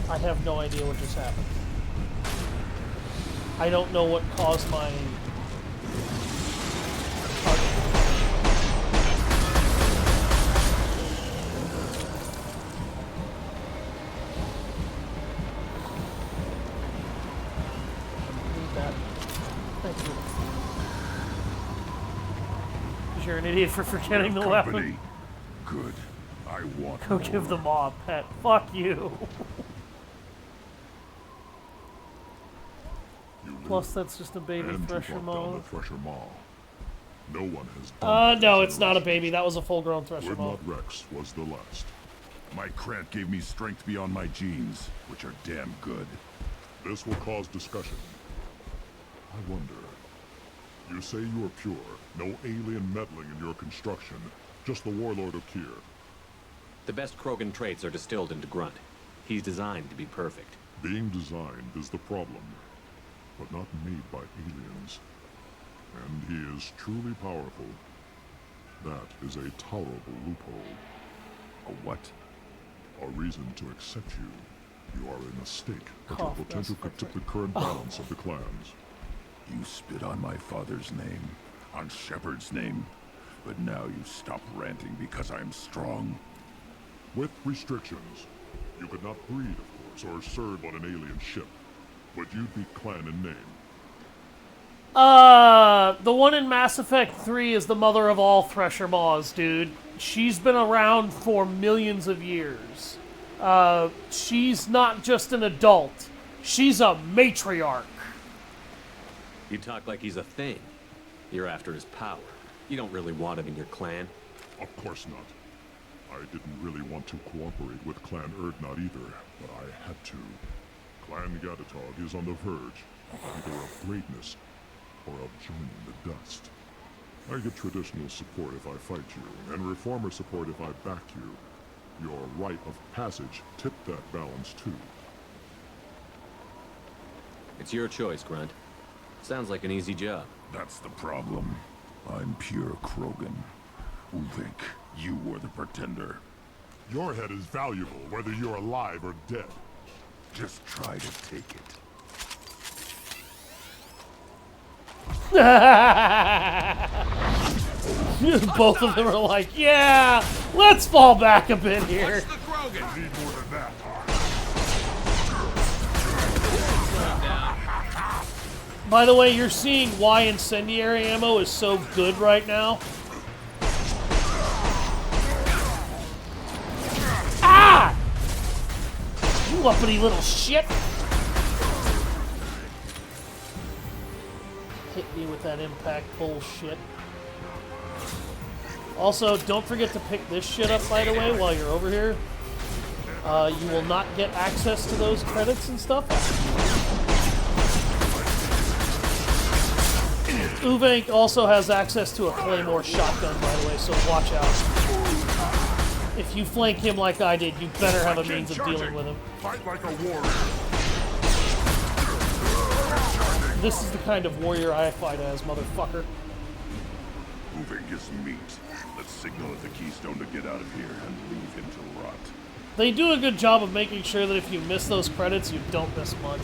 I have no idea what just happened. I don't know what caused my You're an idiot for forgetting the weapon. Good. I want Go more. give the Maw a pet. Fuck you. Plus, that's just a baby And Thresher to Maw. down the Thresher Maw. No one has done No, it's not a baby. That was a full-grown Thresher Maw. Urdnot Rex was the last. My Krant gave me strength beyond my genes, which are damn good. This will cause discussion. I wonder. You say you are pure, no alien meddling in your construction, just the warlord of Kier. The best Krogan traits are distilled into Grunt. He's designed to be perfect. Being designed is the problem, but not made by aliens. And he is truly powerful. That is a tolerable loophole. A what? A reason to accept you. You are a mistake, but your Cough, potential could tip the current balance of the clans. You spit on my father's name, on Shepard's name, but now you stop ranting because I'm strong. With restrictions. You could not breed, of course, or serve on an alien ship, but you'd be clan in name. The one in Mass Effect 3 is the mother of all Thresher Maws, dude. She's been around for millions of years. She's not just an adult. She's a matriarch. You talk like he's a thing. You're after his power. You don't really want him in your clan. Of course not. I didn't really want to cooperate with Clan Urdnot either, but I had to. Clan Gatatog is on the verge, either of greatness or of joining the dust. I get traditional support if I fight you, and reformer support if I back you. Your rite of passage tipped that balance too. It's your choice, Grunt. Sounds like an easy job. That's the problem. I'm pure Krogan. Uvink, you were the pretender. Your head is valuable, whether you're alive or dead. Just try to take it. Both of them are like, yeah, let's fall back a bit here. What's the Krogan? Need more than that. By the way, you're seeing why incendiary ammo is so good right now. Ah! You uppity little shit! Hit me with that impact bullshit. Also, don't forget to pick this shit up, by the way, while you're over here. You will not get access to those credits and stuff. Uvink also has access to a Claymore shotgun, by the way, so watch out. If you flank him like I did, you better have a means of dealing with him. Fight like a warrior. This is the kind of warrior I fight as, motherfucker. Uvink is meat. Let's signal at the Keystone to get out of here and leave him to rot. They do a good job of making sure that if you miss those credits, you don't miss much.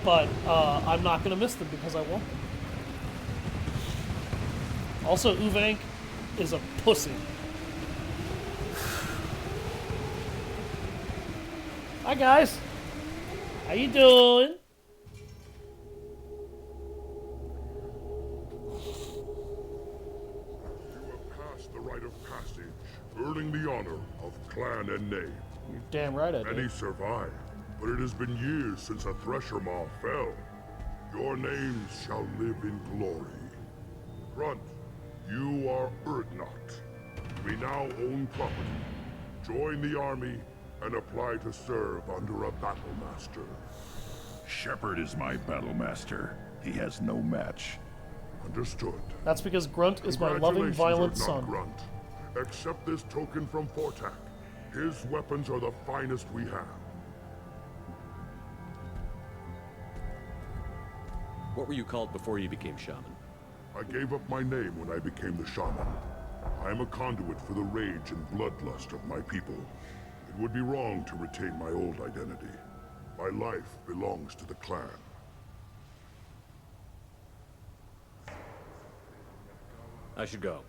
But I'm not going to miss them because I want them. Also, Uvink is a pussy. Hi guys, how you doing? You have passed the rite of passage, earning the honor of clan and name. You're damn right I did. Many survived, but it has been years since a Thresher Maw fell. Your names shall live in glory. Grunt, you are Urdnot. We now own property. Join the army and apply to serve under a battle master. Shepard is my battle master. He has no match. Understood. That's because Grunt is my loving, violent son. Grunt. Accept this token from Fortak. His weapons are the finest we have. What were you called before you became shaman? I gave up my name when I became the shaman. I am a conduit for the rage and bloodlust of my people. It would be wrong to retain my old identity. My life belongs to the clan. I should go.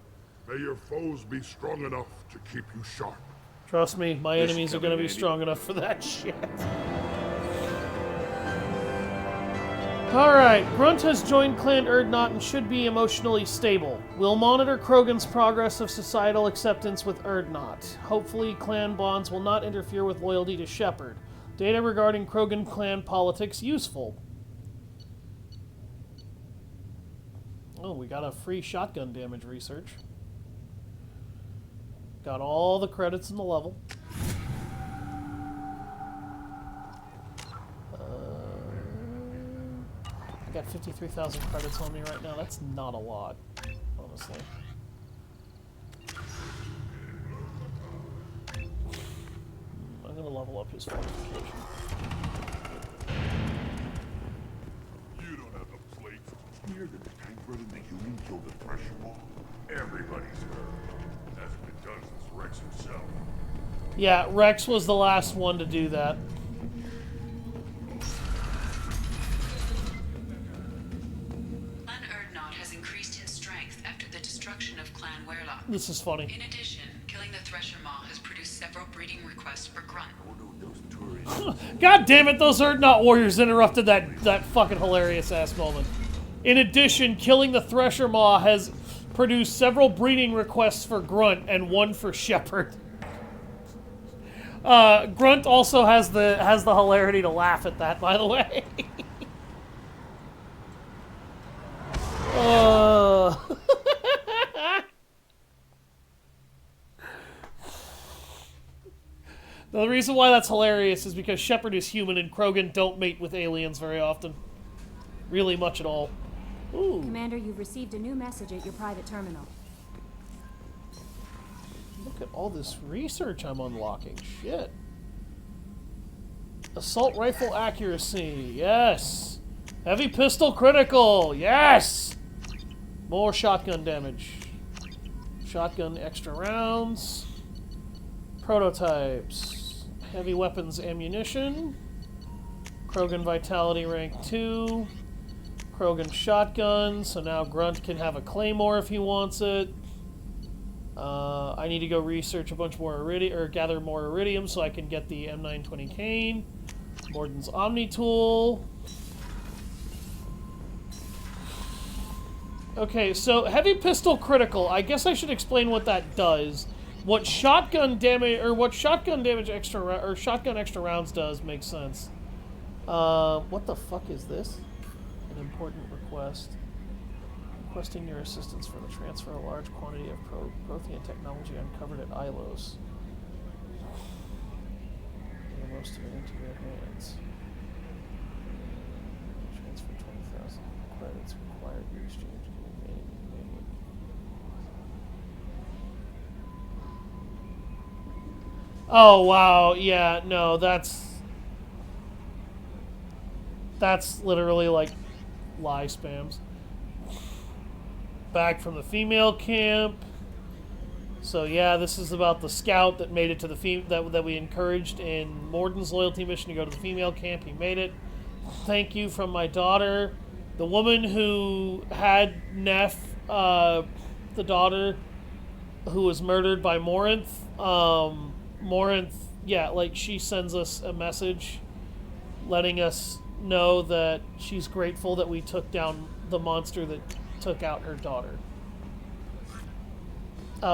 May your foes be strong enough to keep you sharp. Trust me, my enemies are going to be strong enough for that shit. Alright, Grunt has joined Clan Urdnot and should be emotionally stable. We'll monitor Krogan's progress of societal acceptance with Urdnot. Hopefully, clan bonds will not interfere with loyalty to Shepard. Data regarding Krogan clan politics useful. Oh, we got a free shotgun damage research. Got all the credits in the level. I got 53,000 credits on me right now. That's not a lot, honestly. I'm gonna level up his fortification. You don't have the plate. Hear that the tank brother the human killed the Thresher Maw? Everybody's heard. Hasn't been done since Rex himself. Yeah, Rex was the last one to do that. Clan Urdnot has increased in strength after the destruction of Clan Werlock. This is funny. In addition, killing the Thresher Maw has produced several breeding requests for Grunt. God damn it, those Urdnot warriors interrupted that fucking hilarious ass moment. In addition, killing the Thresher Maw has produced several breeding requests for Grunt and one for Shepard. Grunt also has the hilarity to laugh at that, by the way. The reason why that's hilarious is because Shepard is human and Krogan don't mate with aliens very often. Really much at all. Ooh. Commander, you've received a new message at your private terminal. Look at all this research I'm unlocking. Shit. Assault rifle accuracy. Yes. Heavy pistol critical. Yes. More shotgun damage. Shotgun extra rounds. Prototypes. Heavy weapons ammunition. Krogan vitality rank 2. Krogan shotgun. So now Grunt can have a claymore if he wants it. I need to go research a bunch more iridium, or gather more iridium so I can get the M920 cane. Mordin's Omni tool. Okay, so heavy pistol critical. I guess I should explain what that does. What shotgun damage extra or shotgun extra rounds does makes sense. What the fuck is this? An important request. Requesting your assistance for the transfer of a large quantity of Prothean technology uncovered at Ilos. And most of it into your hands. Transfer 20,000 credits required to exchange. Oh wow, yeah, no, that's literally like lie spams. Back from the female camp. So yeah, this is about the scout that made it to the that we encouraged in Mordin's loyalty mission to go to the female camp. He made it. Thank you from my daughter, the woman who had Neff, the daughter who was murdered by Morinth. Morinth, yeah, like she sends us a message letting us know that she's grateful that we took down the monster that took out her daughter.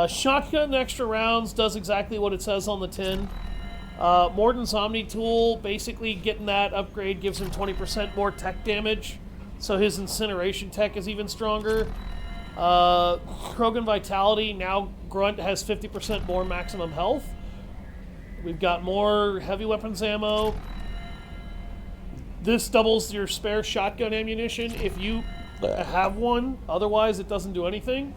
Shotgun extra rounds does exactly what it says on the tin. Mordin's Omni tool, basically getting that upgrade gives him 20% more tech damage, so his incineration tech is even stronger. Krogan vitality, now Grunt has 50% more maximum health. We've got more heavy weapons ammo. This doubles your spare shotgun ammunition if you have one. Otherwise, it doesn't do anything.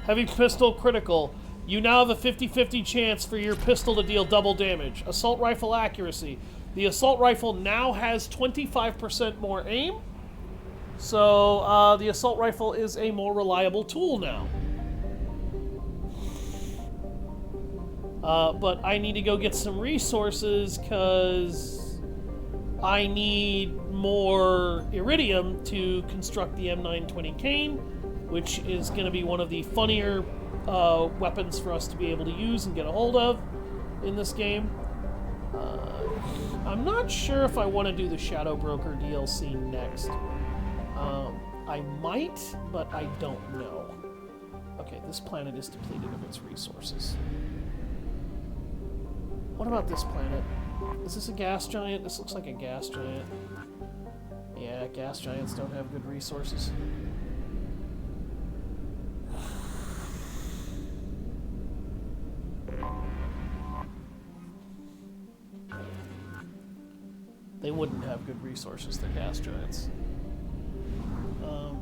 Heavy pistol critical. You now have a 50-50 chance for your pistol to deal double damage. Assault rifle accuracy. The assault rifle now has 25% more aim. So the assault rifle is a more reliable tool now. But I need to go get some resources because I need more iridium to construct the M920 cane, which is going to be one of the funnier weapons for us to be able to use and get a hold of in this game. I'm not sure if I want to do the Shadow Broker DLC next. I might, but I don't know. Okay, this planet is depleted of its resources. What about this planet? Is this a gas giant? This looks like a gas giant. Yeah, gas giants don't have good resources. They wouldn't have good resources, they're gas giants.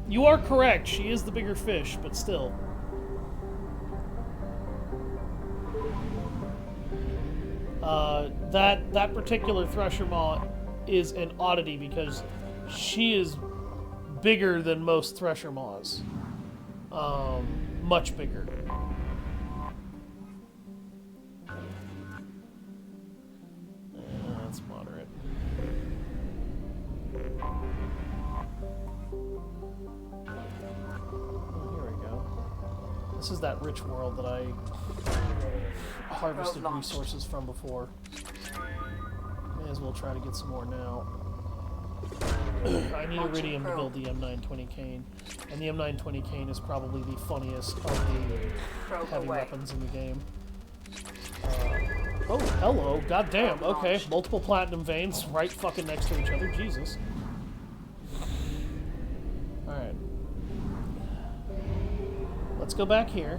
You are correct, she is the bigger fish, but still. That particular Thresher Maw is an oddity because she is bigger than most Thresher Maws. Much bigger. That's moderate. Oh, here we go. This is that rich world that I harvested resources from before. May as well try to get some more now. I need iridium to build the M920 cane, and the M920 cane is probably the funniest of the heavy weapons in the game. Oh, hello, goddamn, okay, multiple platinum veins right fucking next to each other, Jesus. Alright. Let's go back here.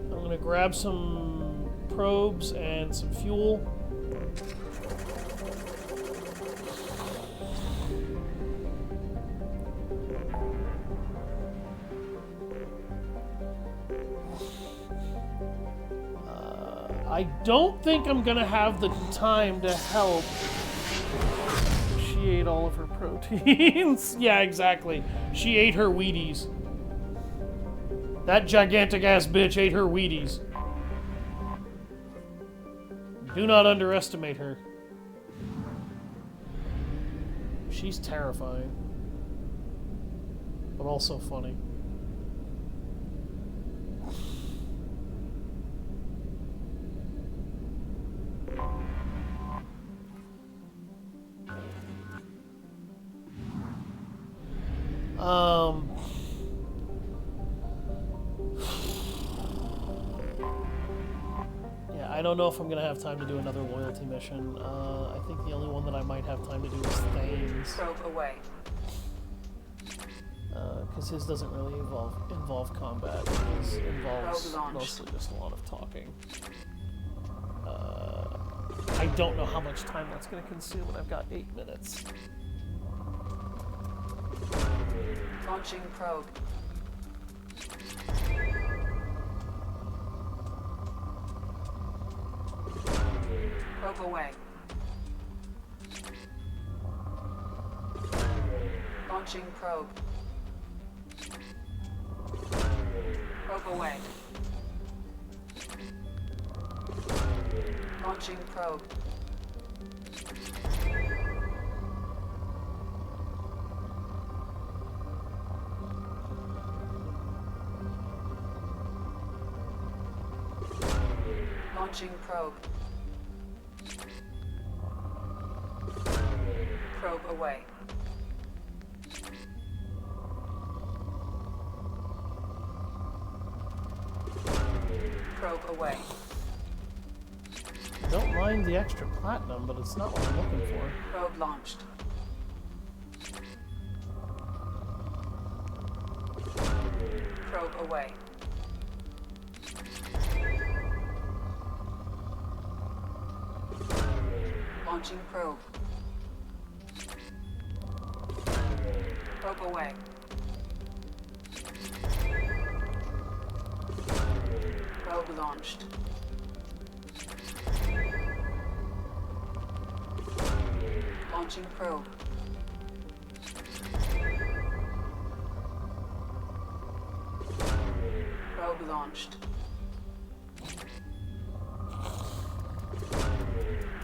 I'm gonna grab some probes and some fuel. I don't think I'm gonna have the time to help. She ate all of her proteins. Yeah, exactly. She ate her Wheaties. That gigantic ass bitch ate her Wheaties. Do not underestimate her. She's terrifying. But also funny. Yeah, I don't know if I'm gonna have time to do another loyalty mission. I think the only one that I might have time to do is Thane's. Probe away. Because his doesn't really involve combat. His involves mostly just a lot of talking. I don't know how much time that's going to consume, and I've got 8 minutes. Launching probe. Probe away. Launching probe. Probe away. Launching probe. Launching probe. Probe away. Probe away. Don't mind the extra platinum, but it's not what I'm looking for. Probe launched. Probe away. Launching probe. Probe away. Probe launched. Launching probe. Probe launched.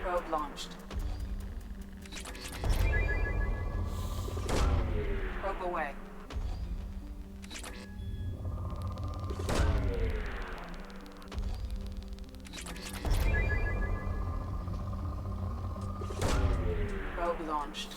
Probe launched. Probe away. Probe launched.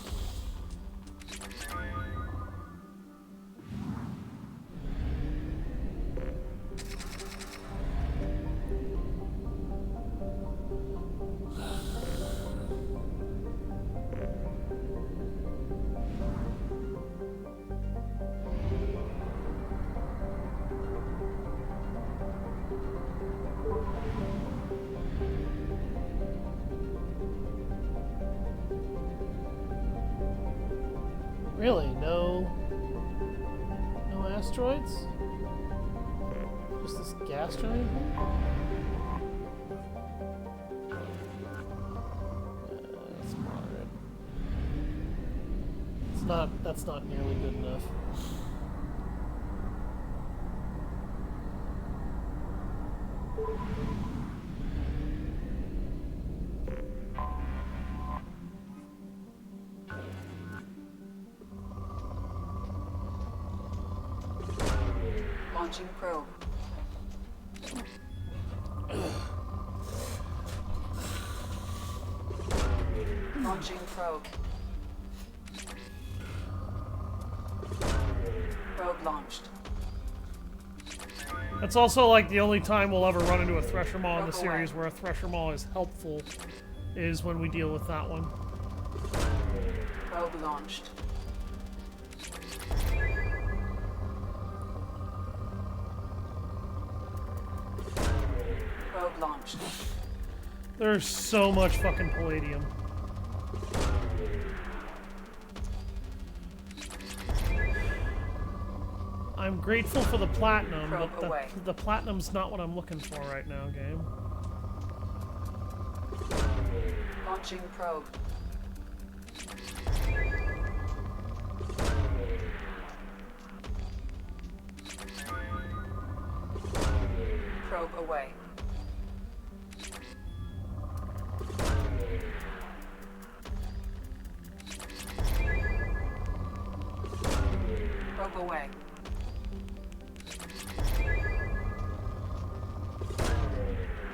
Really? No asteroids? Just this gas giant? That's moderate. That's not nearly good enough. Launching probe. Launching probe. Probe launched. That's also like the only time we'll ever run into a Thresher Maw in the series where a Thresher Maw is helpful, is when we deal with that one. Probe launched. Probe launched. There's so much fucking palladium. I'm grateful for the platinum, Probe but away. the platinum's not what I'm looking for right now, game. Launching probe. Probe away. Probe away.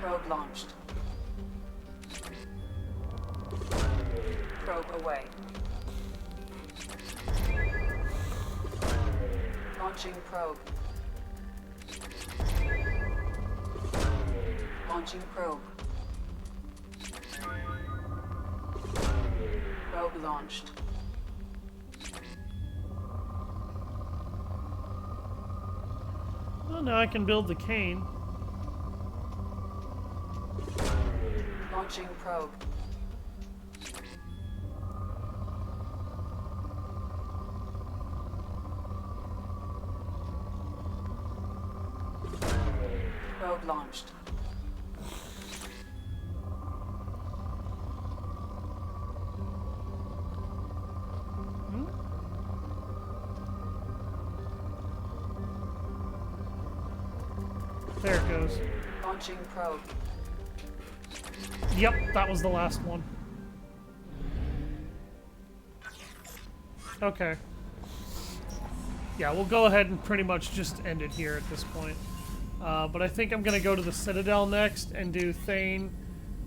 Probe launched. Probe away. Launching probe. Launching probe. Probe launched. Well, now I can build the cane. Launching probe. Probe launched. There it goes. Launching probe. Yep, that was the last one. Okay. Yeah, we'll go ahead and pretty much just end it here at this point. But I think I'm going to go to the Citadel next and do Thane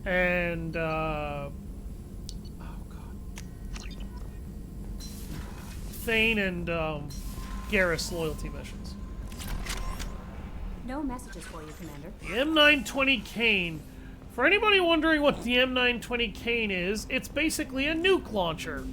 and... oh, God. Thane and Garrus loyalty missions. No messages for you, Commander. The M920 cane. For anybody wondering what the M920 cane is, it's basically a nuke launcher.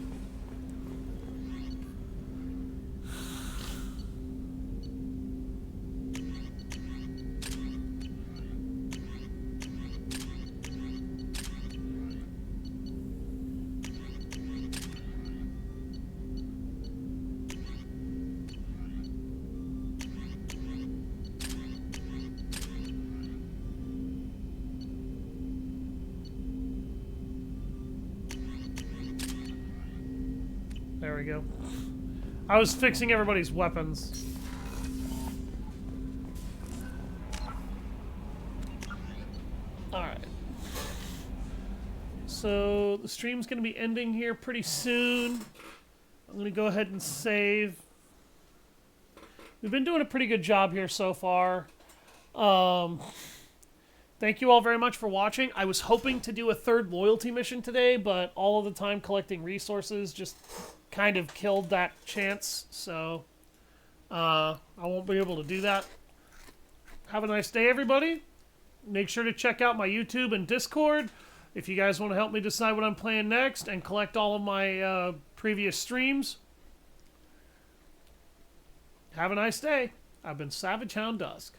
There we go. I was fixing everybody's weapons. Alright. So, the stream's going to be ending here pretty soon. I'm going to go ahead and save. We've been doing a pretty good job here so far. Thank you all very much for watching. I was hoping to do a third loyalty mission today, but all of the time collecting resources just kind of killed that chance, so I won't be able to do that. Have a nice day, everybody. Make sure to check out my YouTube and Discord if you guys want to help me decide what I'm playing next and collect all of my previous streams. Have a nice day. I've been Savage Hound Dusk.